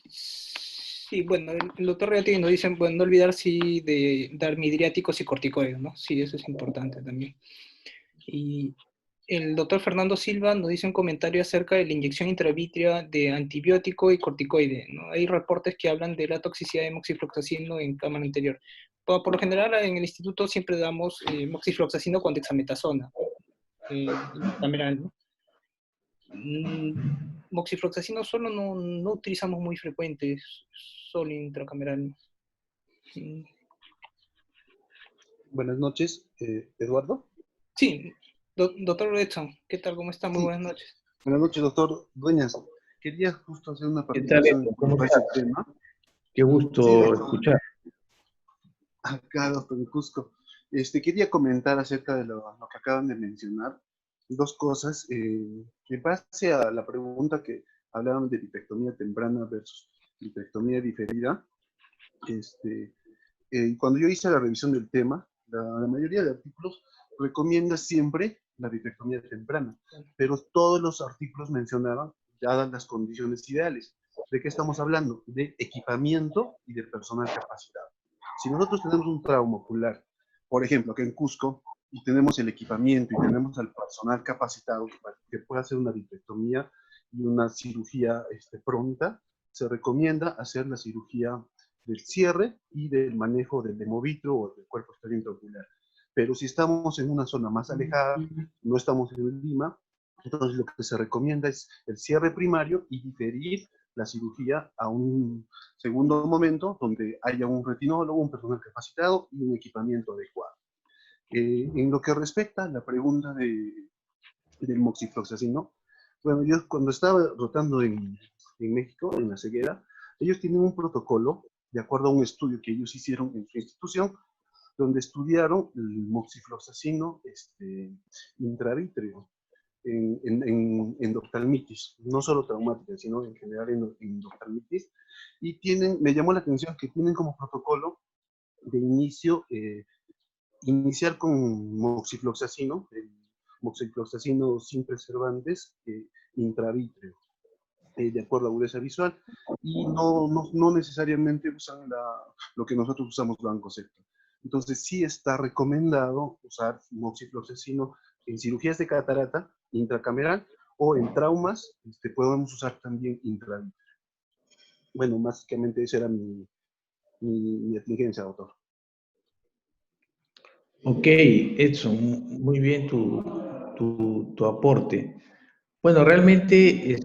Sí, bueno, el doctor Reati nos dice, bueno, no olvidar sí de dar midriáticos y corticoides, ¿no? Sí, eso es importante también. Y el doctor Fernando Silva nos dice un comentario acerca de la inyección intravítrea de antibiótico y corticoide, ¿no? Hay reportes que hablan de la toxicidad de moxifloxacino en cámara anterior. Por lo general, en el instituto siempre damos moxifloxacino con dexametasona, cameral, ¿no? Moxifloxacino solo no utilizamos muy frecuente, solo intracameral. Buenas noches, Eduardo. Sí, doctor Edson, ¿qué tal? ¿Cómo está? Muy buenas noches. Buenas noches, doctor Dueñas. Quería justo hacer una participación en ese tema. Qué gusto escuchar. Acá, doctor Cusco. Quería comentar acerca de lo que acaban de mencionar. 2 cosas. En base a la pregunta que hablaban de vitrectomía temprana versus vitrectomía diferida, cuando yo hice la revisión del tema, la mayoría de artículos recomienda siempre la vitrectomía temprana, pero todos los artículos mencionaban, dadas las condiciones ideales. ¿De qué estamos hablando? De equipamiento y de personal capacitado. Si nosotros tenemos un trauma ocular, por ejemplo, aquí en Cusco, y tenemos el equipamiento y tenemos al personal capacitado que pueda hacer una vitrectomía y una cirugía pronta, se recomienda hacer la cirugía del cierre y del manejo del hemovitro o del cuerpo externo intraocular. Pero si estamos en una zona más alejada, no estamos en Lima, entonces lo que se recomienda es el cierre primario y diferir la cirugía a un segundo momento donde haya un retinólogo, un personal capacitado y un equipamiento adecuado. En lo que respecta a la pregunta del moxifloxacino, bueno, yo cuando estaba rotando en México, en la ceguera, ellos tienen un protocolo de acuerdo a un estudio que ellos hicieron en su institución, donde estudiaron el moxifloxacino intravítreo en endoftalmitis, no solo traumática, sino en general en endoftalmitis, y me llamó la atención que tienen como protocolo de inicio, iniciar con moxifloxacino, el moxifloxacino sin preservantes intravítreo, de acuerdo a agudeza visual, y no necesariamente usan lo que nosotros usamos blancosecto. Entonces sí está recomendado usar moxifloxacino en cirugías de catarata intracameral o en traumas, podemos usar también intravítreo. Bueno, básicamente esa era mi atingencia, doctor. Ok, Edson, muy bien tu aporte. Bueno, realmente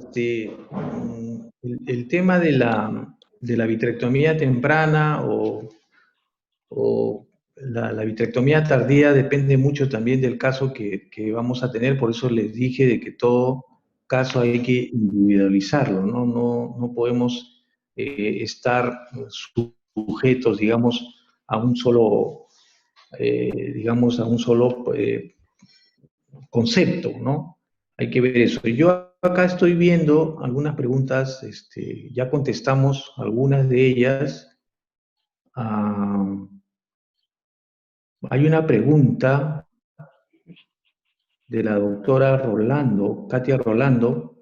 el tema de la vitrectomía temprana o la vitrectomía tardía depende mucho también del caso que vamos a tener, por eso les dije de que todo caso hay que individualizarlo, ¿no? No podemos estar sujetos, digamos, a un solo, concepto, ¿no? Hay que ver eso. Yo acá estoy viendo algunas preguntas, ya contestamos algunas de ellas. Hay una pregunta de la doctora Rolando, Katia Rolando,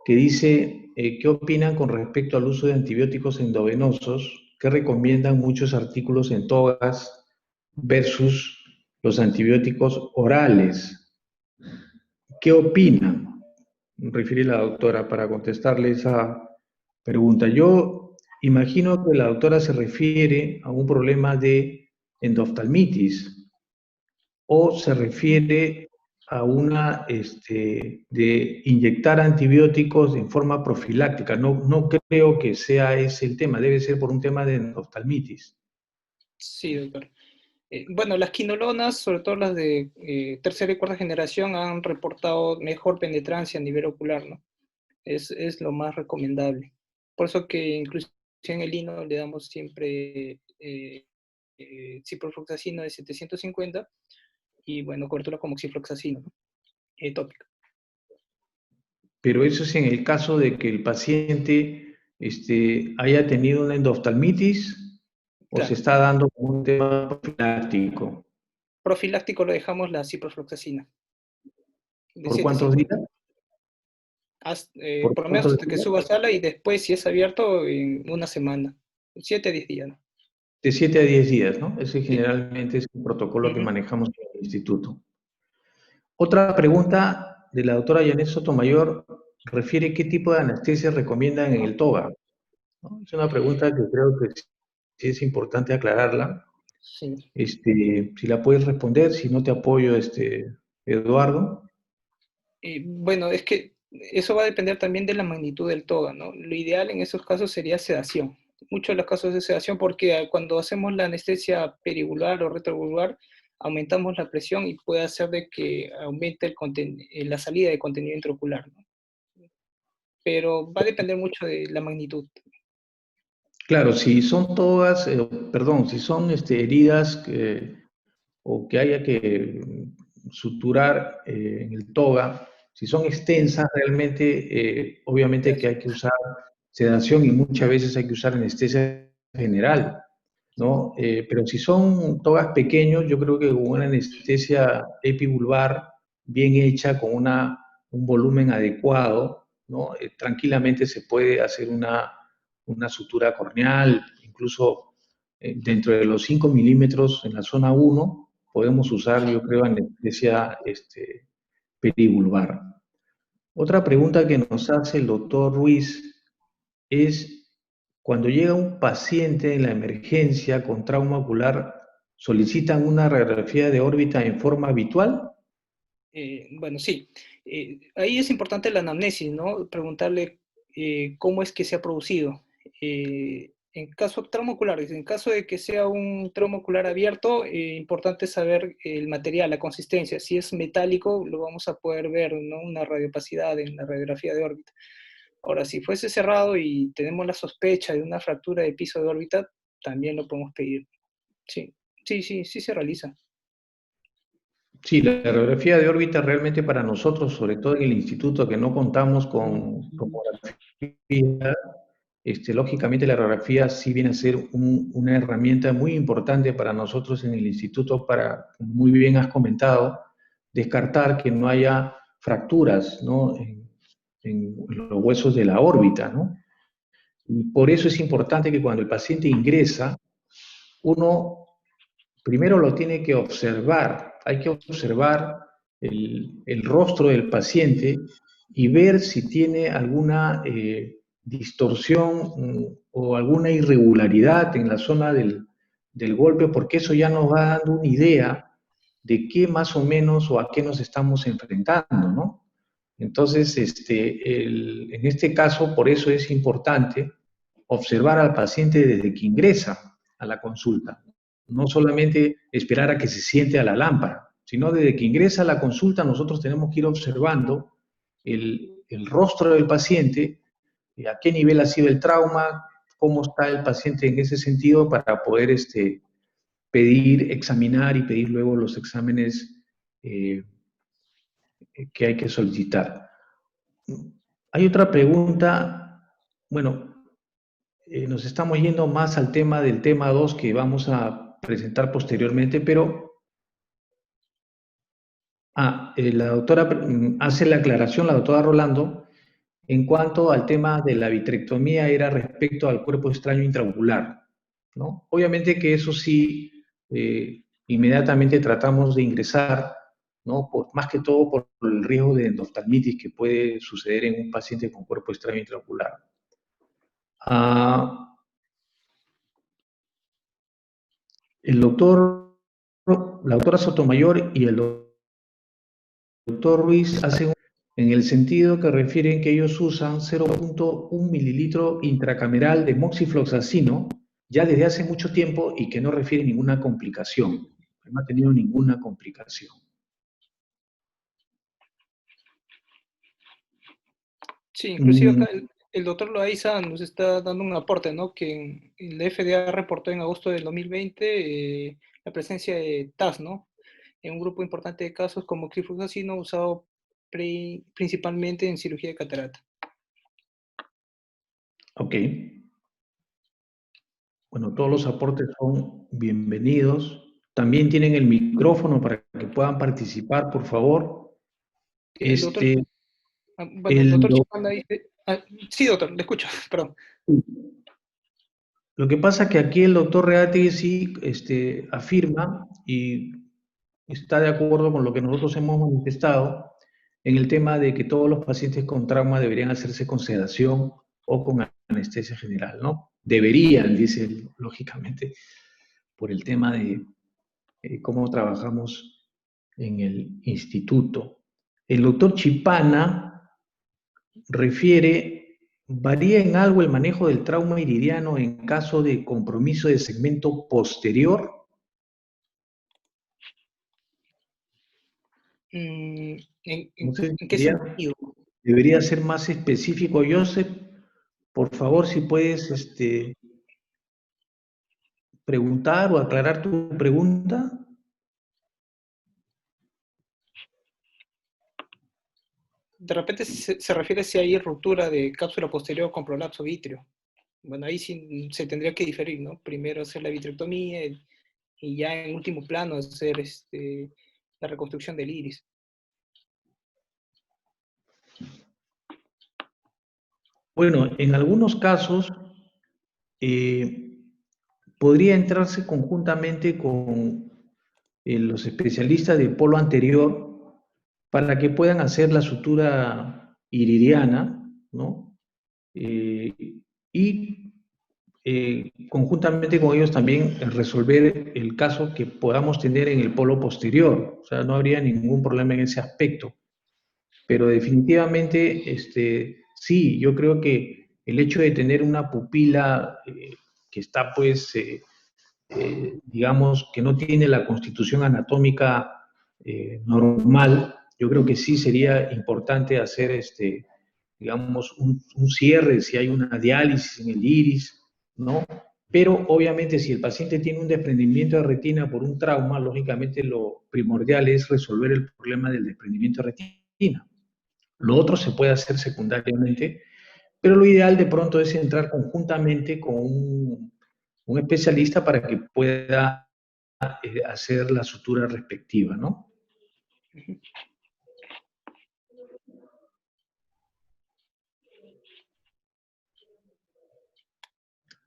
que dice, ¿qué opinan con respecto al uso de antibióticos endovenosos? ¿Qué recomiendan muchos artículos en togas versus los antibióticos orales? ¿Qué opinan? Refiere la doctora para contestarle esa pregunta. Yo imagino que la doctora se refiere a un problema de endoftalmitis o se refiere a una de inyectar antibióticos en forma profiláctica. No creo que sea ese el tema, debe ser por un tema de endoftalmitis. Sí, doctor. Bueno, las quinolonas, sobre todo las de tercera y cuarta generación, han reportado mejor penetrancia a nivel ocular, ¿no? Es lo más recomendable. Por eso que incluso en el lino le damos siempre ciprofloxacino de 750 y, bueno, cobertura con moxifloxacino, ¿no? Tópica. Pero eso es en el caso de que el paciente haya tenido una endoftalmitis o Claro. se está dando como un tema profiláctico. Profiláctico lo dejamos la ciprofloxacina. ¿Por cuántos días? Por lo menos hasta que suba a sala y después, si es abierto, en una semana. 7 a 10 días, ¿no? De 7 a 10 días, ¿no? Ese generalmente es el protocolo que manejamos en el instituto. Otra pregunta de la doctora Janet Sotomayor refiere qué tipo de anestesia recomiendan en el TOGA, ¿no? Es una pregunta que creo que sí es importante aclararla. Sí. Si la puedes responder, si no te apoyo, Eduardo. Bueno, es que eso va a depender también de la magnitud del TOGA, ¿no? Lo ideal en esos casos sería sedación. Muchos de los casos de sedación, porque cuando hacemos la anestesia perivulvar o retrovulvar, aumentamos la presión y puede hacer de que aumente la salida de contenido intraocular, ¿no? Pero va a depender mucho de la magnitud. Claro, si son todas, si son heridas o que haya que suturar en el toga, si son extensas realmente, obviamente que hay que usar sedación y muchas veces hay que usar anestesia general, ¿no? Pero si son togas pequeños, yo creo que con una anestesia epivulvar bien hecha, con un volumen adecuado, ¿no? Tranquilamente se puede hacer una sutura corneal, incluso dentro de los 5 milímetros en la zona 1, podemos usar, yo creo, anestesia perivulvar. Otra pregunta que nos hace el doctor Ruiz es, cuando llega un paciente en la emergencia con trauma ocular, ¿solicitan una radiografía de órbita en forma habitual? Bueno, sí. Ahí es importante la anamnesis, ¿no? Preguntarle cómo es que se ha producido. En caso de trauma ocular, en caso de que sea un trauma ocular abierto, importante saber el material, la consistencia. Si es metálico, lo vamos a poder ver, ¿no? Una radiopacidad en la radiografía de órbita. Ahora, si fuese cerrado y tenemos la sospecha de una fractura de piso de órbita, también lo podemos pedir. Sí se realiza. Sí, la radiografía de órbita realmente para nosotros, sobre todo en el instituto que no contamos con tomografía, lógicamente la radiografía sí viene a ser una herramienta muy importante para nosotros en el instituto para, como muy bien has comentado, descartar que no haya fracturas, ¿no? en los huesos de la órbita, ¿no? Y por eso es importante que cuando el paciente ingresa, uno primero lo tiene que observar. Hay que observar el rostro del paciente y ver si tiene alguna distorsión o alguna irregularidad en la zona del golpe, porque eso ya nos va dando una idea de qué más o menos o a qué nos estamos enfrentando, ¿no? Entonces, en este caso, por eso es importante observar al paciente desde que ingresa a la consulta. No solamente esperar a que se siente a la lámpara, sino desde que ingresa a la consulta nosotros tenemos que ir observando el rostro del paciente, a qué nivel ha sido el trauma, cómo está el paciente en ese sentido para poder pedir, examinar y pedir luego los exámenes que hay que solicitar. Hay otra pregunta, bueno, nos estamos yendo más al tema del tema 2 que vamos a presentar posteriormente, pero la doctora hace la aclaración, la doctora Rolando, en cuanto al tema de la vitrectomía era respecto al cuerpo extraño intraocular, ¿no? Obviamente que eso sí, inmediatamente tratamos de ingresar, ¿no? Más que todo por el riesgo de endoftalmitis que puede suceder en un paciente con cuerpo extraño intraocular. La doctora Sotomayor y el doctor Ruiz hacen en el sentido que refieren que ellos usan 0.1 mililitro intracameral de moxifloxacino ya desde hace mucho tiempo y que no refiere ninguna complicación. No ha tenido ninguna complicación. Sí, inclusive acá el doctor Loaiza nos está dando un aporte, ¿no? Que el FDA reportó en agosto del 2020 la presencia de TAS, ¿no? En un grupo importante de casos como moxifloxacino usado principalmente en cirugía de catarata. Ok. Bueno, todos los aportes son bienvenidos. También tienen el micrófono para que puedan participar, por favor. Doctor Chipana dice... sí, doctor, le escucho, perdón. Lo que pasa es que aquí el doctor Reati sí afirma y está de acuerdo con lo que nosotros hemos manifestado en el tema de que todos los pacientes con trauma deberían hacerse con sedación o con anestesia general, ¿no? Deberían, dice lógicamente, por el tema de cómo trabajamos en el instituto. El doctor Chipana refiere, ¿varía en algo el manejo del trauma iridiano en caso de compromiso de segmento posterior? ¿En Entonces, qué sentido? Debería ser más específico. Joseph, por favor, si puedes preguntar o aclarar tu pregunta. De repente se refiere si hay ruptura de cápsula posterior con prolapso vítreo. Bueno, ahí sí se tendría que diferir, ¿no? Primero hacer la vitrectomía y ya en último plano hacer la reconstrucción del iris. Bueno, en algunos casos podría entrarse conjuntamente con los especialistas del polo anterior para que puedan hacer la sutura iridiana, ¿no? Y conjuntamente con ellos también resolver el caso que podamos tener en el polo posterior. O sea, no habría ningún problema en ese aspecto. Pero definitivamente, sí, yo creo que el hecho de tener una pupila que está, pues, digamos, que no tiene la constitución anatómica normal, yo creo que sí sería importante hacer, digamos, un cierre, si hay una diálisis en el iris, ¿no? Pero obviamente si el paciente tiene un desprendimiento de retina por un trauma, lógicamente lo primordial es resolver el problema del desprendimiento de retina. Lo otro se puede hacer secundariamente, pero lo ideal de pronto es entrar conjuntamente con un especialista para que pueda hacer la sutura respectiva, ¿no?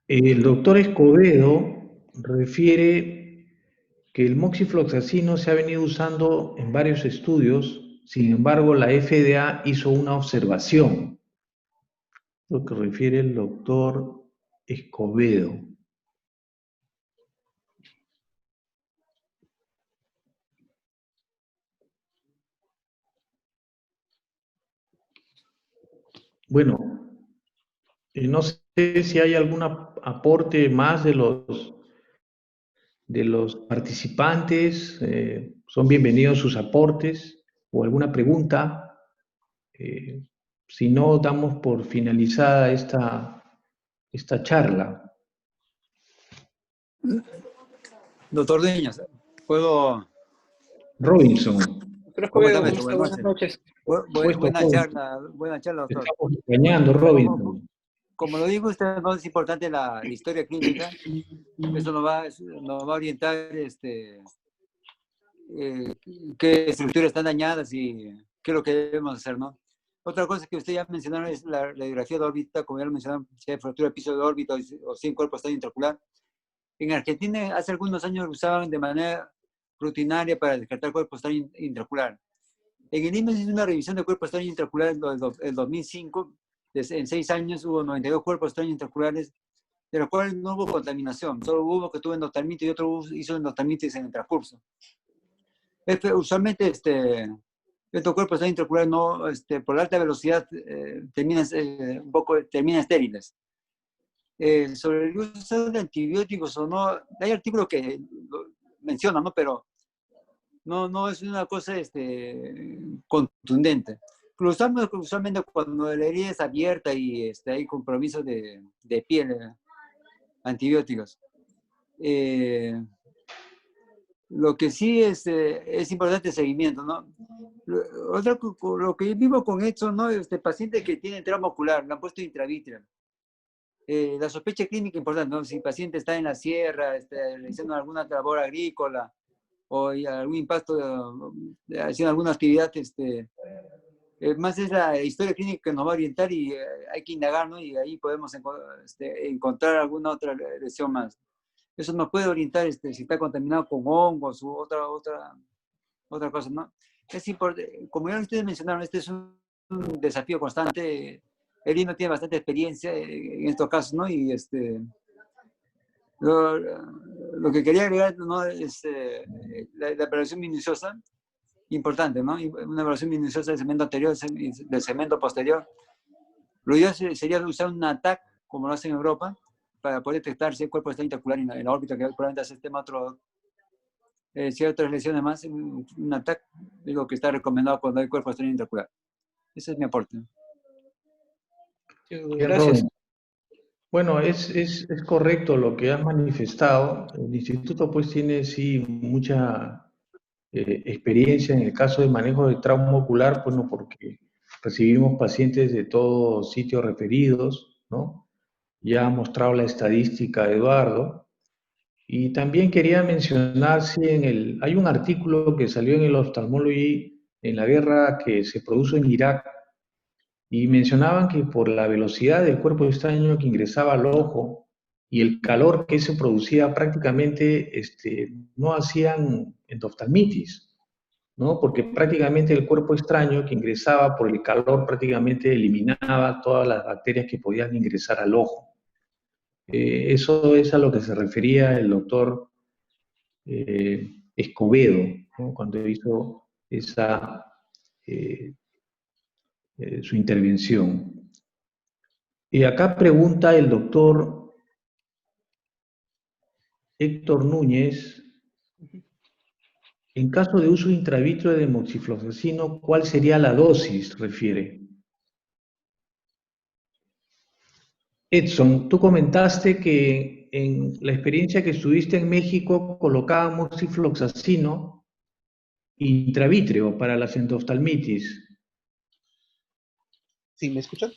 El doctor Escobedo refiere que el moxifloxacino se ha venido usando en varios estudios, sin embargo la FDA hizo una observación, lo que refiere el doctor Escobedo. Bueno, no sé si hay algún aporte más de los participantes. Son bienvenidos sus aportes o alguna pregunta. Si no, damos por finalizada esta charla. Doctor Diñas, ¿puedo...? Robinson. Doctor ¿Cómo Escobedo, está, ¿cómo maestro? está? Buenas Buenas noches. Puesto. Buena charla, Te doctor. estamos extrañando, Robinson. Como lo digo usted, no es importante la historia clínica. Eso nos va a orientar qué estructuras están dañadas y qué es lo que debemos hacer, ¿no? Otra cosa que usted ya mencionó es la radiografía de órbita, como ya lo mencionaron, si hay fractura de piso de órbita o si en cuerpo estadio intraocular. En Argentina hace algunos años lo usaban de manera rutinaria para descartar cuerpo estadio intraocular. En el IMES hizo una revisión de cuerpo estadio intraocular en el 2005. En 6 años hubo 92 cuerpos estadio intraoculares, de los cuales no hubo contaminación. Solo hubo que tuvo endoftalmitis y otro hizo endoftalmitis en el transcurso. Usualmente estos cuerpos intraoculares no, por alta velocidad terminan estériles. Sobre el uso de antibióticos o no, hay artículos que mencionan, ¿no? Pero no es una cosa contundente. Lo usamos usualmente cuando la herida es abierta y hay compromiso de piel, antibióticos. Lo que sí es importante el seguimiento, ¿no? Lo que vivo con esto, ¿no? Paciente que tiene trauma ocular, le han puesto intravítrea. La sospecha clínica importante, ¿no? Si el paciente está en la sierra, realizando alguna labor agrícola o algún impacto haciendo alguna actividad, más es la historia clínica que nos va a orientar y hay que indagar, ¿no? Y ahí podemos encontrar alguna otra lesión más. Eso nos puede orientar si está contaminado con hongos u otra cosa, ¿no? Es importante, como ya ustedes mencionaron, este es un desafío constante. Elino tiene bastante experiencia en estos casos, ¿no? Y lo que quería agregar, ¿no? Es la evaluación minuciosa, importante, ¿no? Una evaluación minuciosa del segmento anterior, del segmento posterior. Lo ideal sería usar un ATAC, como lo hacen en Europa, para poder detectar si el cuerpo está intraocular en la órbita, que probablemente hace este otro. Si hay otras lesiones más, un ATAC, digo que está recomendado cuando hay cuerpo está intraocular. Ese es mi aporte. Gracias. Bueno, es correcto lo que has manifestado. El instituto pues tiene sí mucha experiencia en el caso de manejo de trauma ocular, bueno, porque recibimos pacientes de todos sitios referidos, ¿no? Ya ha mostrado la estadística Eduardo. Y también quería mencionar, sí, hay un artículo que salió en el Ophthalmology en la guerra que se produjo en Irak, y mencionaban que por la velocidad del cuerpo extraño que ingresaba al ojo y el calor que se producía, prácticamente no hacían endoftalmitis, ¿no? Porque prácticamente el cuerpo extraño que ingresaba por el calor prácticamente eliminaba todas las bacterias que podían ingresar al ojo. Eso es a lo que se refería el doctor Escobedo, ¿no? Cuando hizo su intervención. Y acá pregunta el doctor Héctor Núñez, en caso de uso intravítreо de moxifloxacino, ¿cuál sería la dosis? Refiere. Edson, tú comentaste que en la experiencia que estuviste en México colocaban moxifloxacino intravítreo para las endoftalmitis. ¿Sí, me escuchan?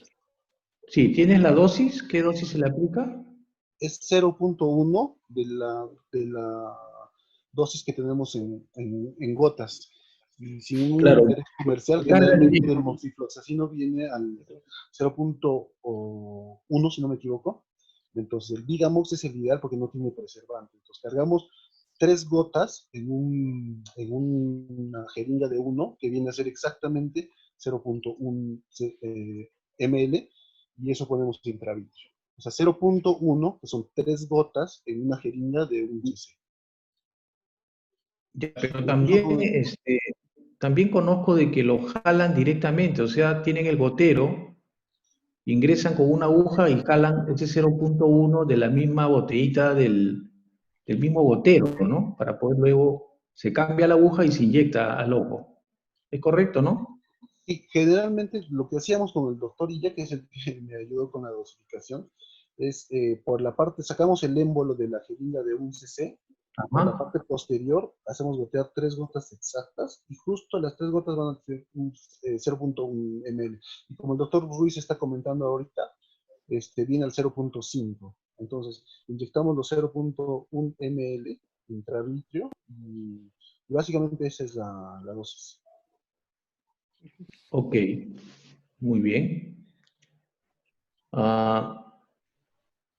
Sí, ¿tienes la dosis? ¿Qué dosis se le aplica? Es 0.1 de la dosis que tenemos en gotas. Y sin un Claro. interés comercial, generalmente el moxifloxacino viene al 0.1, si no me equivoco. Entonces, el Vigamox es el ideal porque no tiene preservante. Entonces, cargamos 3 gotas en una jeringa de 1, que viene a ser exactamente 0.1 ml, y eso ponemos intravítrea. O sea, 0.1, que son 3 gotas en una jeringa de 1 cc. Ya, pero también conozco de que lo jalan directamente, o sea, tienen el gotero, ingresan con una aguja y jalan ese 0.1 de la misma botellita del mismo gotero, ¿no? Para poder luego, se cambia la aguja y se inyecta al ojo. ¿Es correcto, no? Y generalmente lo que hacíamos con el doctor Illa, que es el que me ayudó con la dosificación, es por la parte, sacamos el émbolo de la jeringa de 1 cc Por la parte posterior hacemos gotear 3 gotas exactas y justo las 3 gotas van a tener 0.1 ml. Y como el doctor Ruiz está comentando ahorita, viene al 0.5. Entonces, inyectamos los 0.1 ml intravítrea y básicamente esa es la dosis. Ok, muy bien.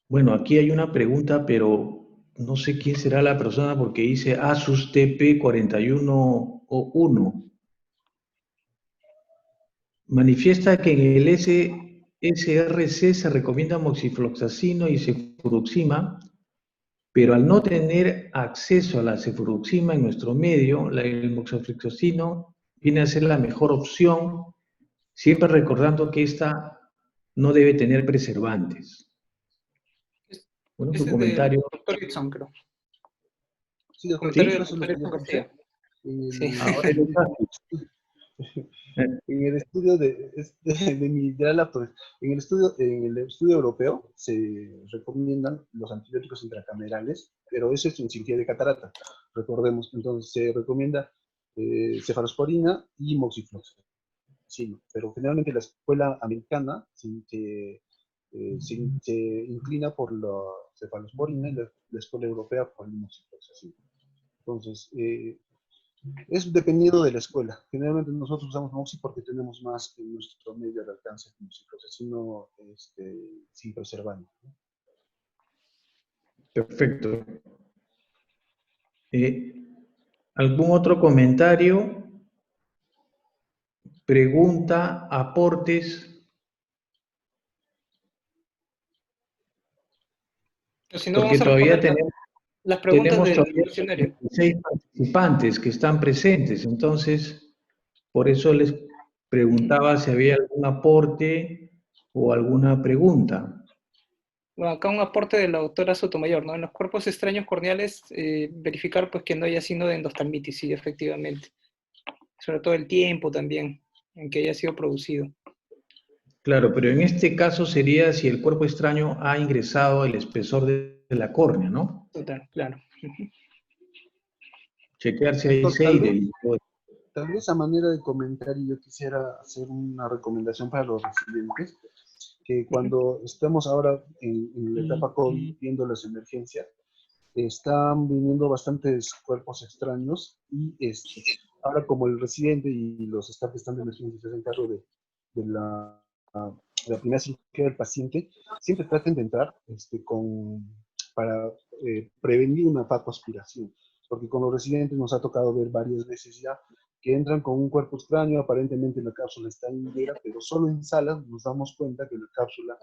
Bueno, aquí hay una pregunta, pero no sé quién será la persona porque dice Asus TP4101. Manifiesta que en el SRC se recomienda moxifloxacino y cefuroxima, pero al no tener acceso a la cefuroxima en nuestro medio, el moxifloxacino viene a ser la mejor opción, siempre recordando que esta no debe tener preservantes. Bueno, tu comentario. Doctor Edson, creo. Sí, doctor, Comentario ¿sí? del doctor Edson García. Sí. En el estudio de la laptop, en el estudio europeo se recomiendan los antibióticos intracamerales, pero eso es en cirugía de catarata, recordemos. Entonces se recomienda cefalosporina y moxifloxacino. Sí, pero generalmente la escuela americana se inclina por la cefalosporina y la escuela europea por el moxifloxacino. Entonces, es dependiendo de la escuela. Generalmente nosotros usamos Moxi porque tenemos más en nuestro medio de alcance que moxifloxacino sin preservante. Perfecto. ¿Algún otro comentario? Pregunta, aportes. Si no, porque vamos a todavía responder las preguntas del diccionario. 6 participantes que están presentes, entonces por eso les preguntaba si había algún aporte o alguna pregunta. Bueno, acá un aporte de la doctora Sotomayor, ¿no? En los cuerpos extraños corneales, verificar pues que no haya signo de endoftalmitis, sí, efectivamente. Sobre todo el tiempo también en que haya sido producido. Claro, pero en este caso sería si el cuerpo extraño ha ingresado el espesor de la córnea, ¿no? Total, claro. Chequear si hay seide. Tal vez a manera de comentario yo quisiera hacer una recomendación para los residentes, que cuando estamos ahora en la etapa COVID viendo las emergencias, están viniendo bastantes cuerpos extraños y ahora como el residente y los staff que están de emergencias se hacen cargo de la primera cirugía del paciente, siempre traten de entrar para prevenir una vacoaspiración, porque con los residentes nos ha tocado ver varias veces ya que entran con un cuerpo extraño, aparentemente la cápsula está entera, pero solo en salas nos damos cuenta que la cápsula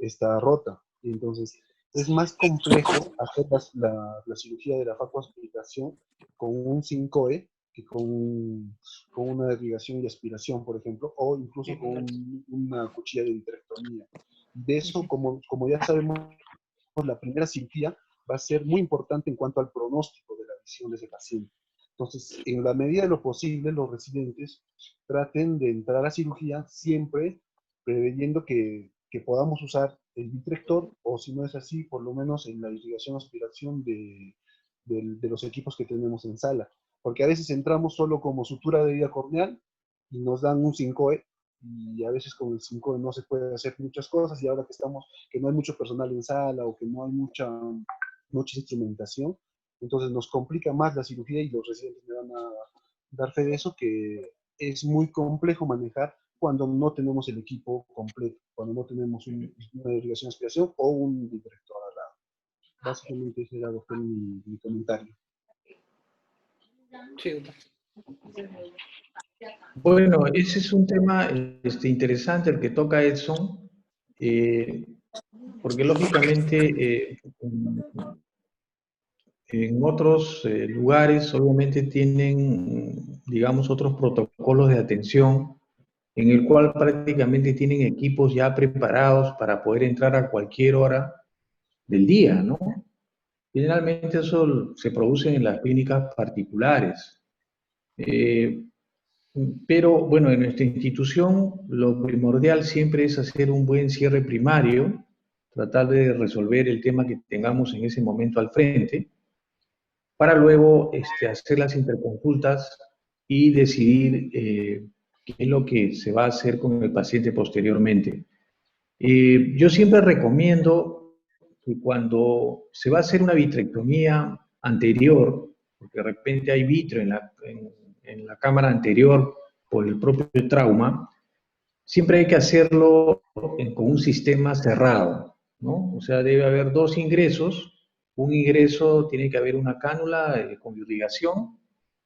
está rota. Y entonces es más complejo hacer la cirugía de la vacoaspiración con un 5E que con una irrigación y aspiración, por ejemplo, o incluso con una cuchilla de vitrectomía. De eso, como ya sabemos, la primera cirugía va a ser muy importante en cuanto al pronóstico de la visión de ese paciente. Entonces, en la medida de lo posible, los residentes traten de entrar a cirugía siempre preveyendo que podamos usar el vitrector, o si no es así, por lo menos en la irrigación aspiración de los equipos que tenemos en sala. Porque a veces entramos solo como sutura de herida corneal y nos dan un 5E, y a veces con el 5E no se puede hacer muchas cosas, y ahora que no hay mucho personal en sala o que no hay mucha instrumentación, entonces nos complica más la cirugía, y los residentes me van a dar fe de eso, que es muy complejo manejar cuando no tenemos el equipo completo, cuando no tenemos una irrigación de aspiración o un vitrector al lado. Básicamente ese era mi comentario. Bueno, ese es un tema interesante el que toca Edson, porque lógicamente en otros lugares obviamente tienen, digamos, otros protocolos de atención en el cual prácticamente tienen equipos ya preparados para poder entrar a cualquier hora del día, ¿no? Generalmente eso se produce en las clínicas particulares. Pero bueno, en nuestra institución lo primordial siempre es hacer un buen cierre primario, tratar de resolver el tema que tengamos en ese momento al frente. para luego hacer las interconsultas y decidir qué es lo que se va a hacer con el paciente posteriormente. Yo siempre recomiendo que cuando se va a hacer una vitrectomía anterior, porque de repente hay vitro en la cámara anterior por el propio trauma, siempre hay que hacerlo con un sistema cerrado, ¿no? O sea, debe haber dos ingresos. Un ingreso tiene que haber una cánula con irrigación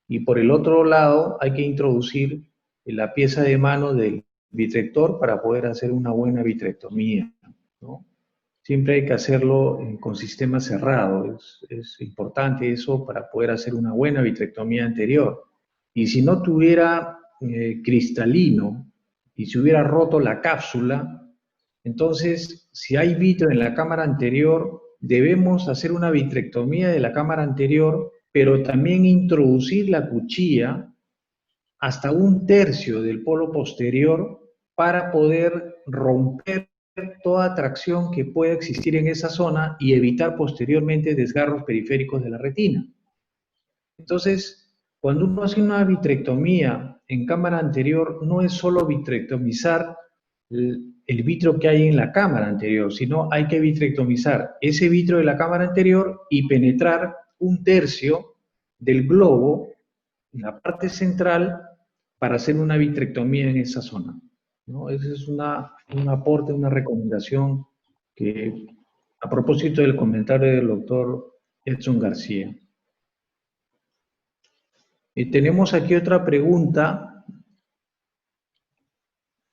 y por el otro lado hay que introducir la pieza de mano del vitrector para poder hacer una buena vitrectomía, ¿no? Siempre hay que hacerlo con sistema cerrado. Es importante eso para poder hacer una buena vitrectomía anterior. Y si no tuviera cristalino y se hubiera roto la cápsula, entonces si hay vitro en la cámara anterior, debemos hacer una vitrectomía de la cámara anterior, pero también introducir la cuchilla hasta 1/3 del polo posterior para poder romper toda tracción que pueda existir en esa zona y evitar posteriormente desgarros periféricos de la retina. Entonces, cuando uno hace una vitrectomía en cámara anterior, no es solo vitrectomizar el vitro que hay en la cámara anterior, sino hay que vitrectomizar ese vitro de la cámara anterior y penetrar 1/3 del globo en la parte central para hacer una vitrectomía en esa zona, ¿no? Ese es un aporte, una recomendación que, a propósito del comentario del doctor Edson García. Tenemos aquí otra pregunta.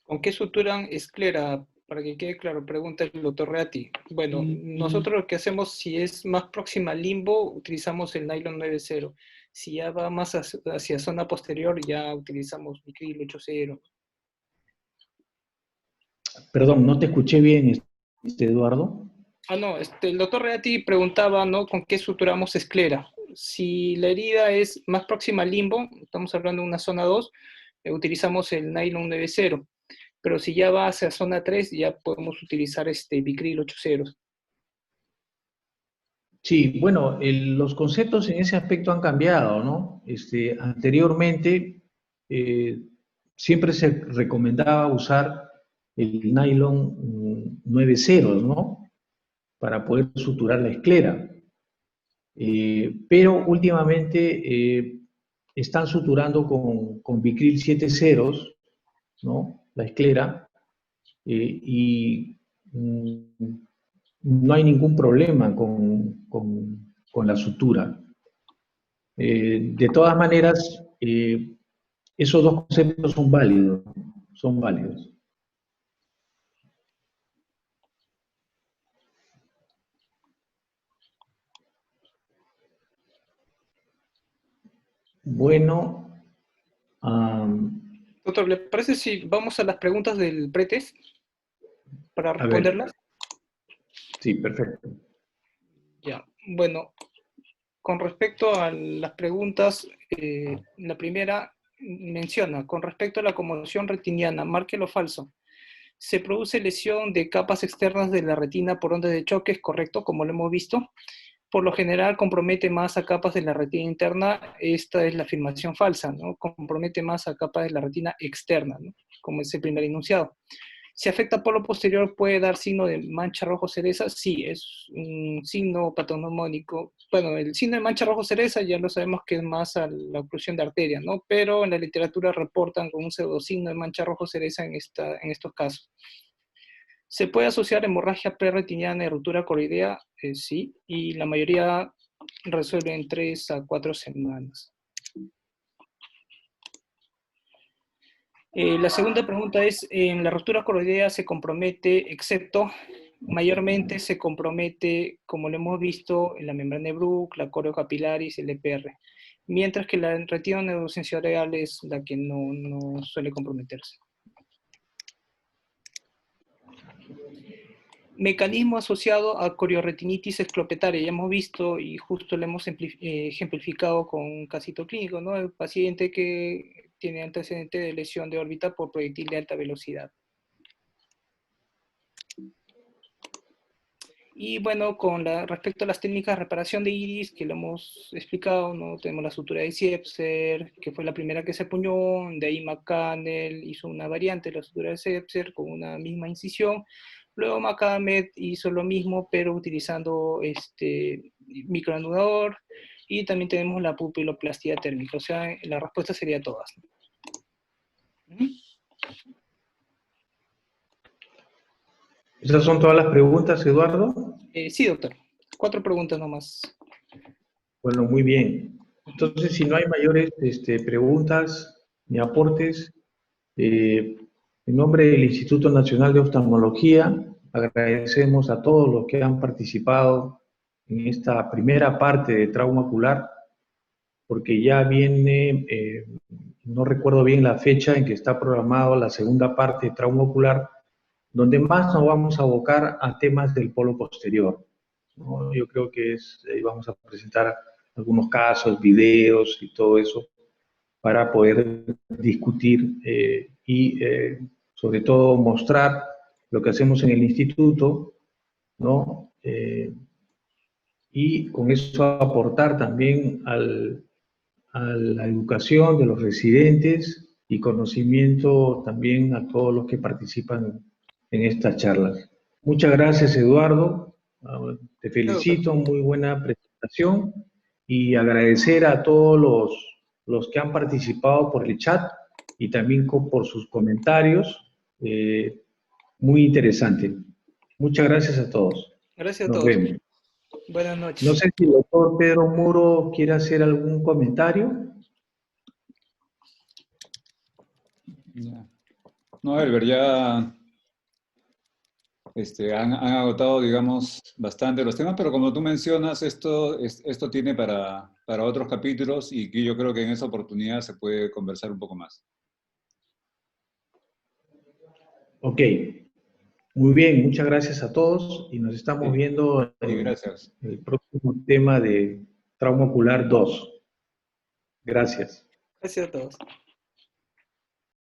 ¿Con qué suturan esclera? Para que quede claro, pregunta el doctor Reati. Bueno, nosotros lo que hacemos, si es más próxima al limbo, utilizamos el nylon 9.0. Si ya va más hacia zona posterior, ya utilizamos Vicryl 8.0. Perdón, no te escuché bien, Eduardo. No, el doctor Reati preguntaba, ¿no? ¿Con qué suturamos esclera? Si la herida es más próxima al limbo, estamos hablando de una zona 2, utilizamos el nylon 9.0. Pero si ya va hacia zona 3, ya podemos utilizar Vicryl 8.0. Sí, bueno, los conceptos en ese aspecto han cambiado, ¿no? Anteriormente siempre se recomendaba usar el nylon 9.0, ¿no? Para poder suturar la esclera. Pero últimamente están suturando con Vicryl 7.0, ¿no? La esclera, y no hay ningún problema con la sutura. De todas maneras, esos dos conceptos son válidos, son válidos. Bueno, Doctor, ¿le parece si vamos a las preguntas del pretest para responderlas? Sí, perfecto. Ya, bueno, con respecto a las preguntas, la primera menciona, con respecto a la conmoción retiniana, marque lo falso. Se produce lesión de capas externas de la retina por ondas de choque, es correcto, como lo hemos visto. Por lo general compromete más a capas de la retina interna, esta es la afirmación falsa, ¿no? Compromete más a capas de la retina externa, ¿no? Como es el primer enunciado. Si afecta polo posterior, ¿puede dar signo de mancha rojo cereza? Sí, es un signo patognomónico. Bueno, el signo de mancha rojo cereza ya lo sabemos que es más a la oclusión de arteria, ¿no? Pero en la literatura reportan con un pseudosigno de mancha rojo cereza en estos casos. ¿Se puede asociar hemorragia preretiniana y ruptura coroidea? Sí, y la mayoría resuelve en 3 a 4 semanas. La segunda pregunta es, ¿en la ruptura coroidea se compromete, excepto, mayormente se compromete, como lo hemos visto, en la membrana de Bruch, la coreo-capilaris y el EPR, mientras que la retina neurosensorial es la que no suele comprometerse. Mecanismo asociado a corioretinitis esclopetaria, ya hemos visto y justo lo hemos ejemplificado con un casito clínico, ¿no? El paciente que tiene antecedente de lesión de órbita por proyectil de alta velocidad. Y bueno, respecto a las técnicas de reparación de iris, que lo hemos explicado, ¿no? Tenemos la sutura de Siepser, que fue la primera que se apuñó, de ahí McCannell hizo una variante de la sutura de Siepser con una misma incisión. Luego Macamed hizo lo mismo, pero utilizando microanudador, y también tenemos la pupiloplastia térmica. O sea, la respuesta sería todas. ¿Esas son todas las preguntas, Eduardo? Sí, doctor. 4 preguntas nomás. Bueno, muy bien. Entonces, si no hay mayores preguntas ni aportes, en nombre del Instituto Nacional de Oftalmología, agradecemos a todos los que han participado en esta primera parte de trauma ocular, porque ya viene, no recuerdo bien la fecha en que está programado la segunda parte de trauma ocular, donde más nos vamos a abocar a temas del polo posterior, ¿no? Yo creo que vamos a presentar algunos casos, videos y todo eso para poder discutir y sobre todo mostrar lo que hacemos en el instituto, ¿no? Y con eso aportar también a la educación de los residentes y conocimiento también a todos los que participan en estas charlas. Muchas gracias, Eduardo. Te felicito, muy buena presentación, y agradecer a todos los que han participado por el chat y también por sus comentarios. Muy interesante. Muchas gracias a todos. Gracias a Nos todos. vemos. Buenas noches. No sé si el doctor Pedro Muro quiere hacer algún comentario. Ya. No, Elber, ya han agotado, digamos, bastante los temas, pero como tú mencionas, esto tiene para otros capítulos, y que yo creo que en esa oportunidad se puede conversar un poco más. Ok. Muy bien, muchas gracias a todos y nos estamos viendo en el próximo tema de trauma ocular 2. Gracias. Gracias a todos.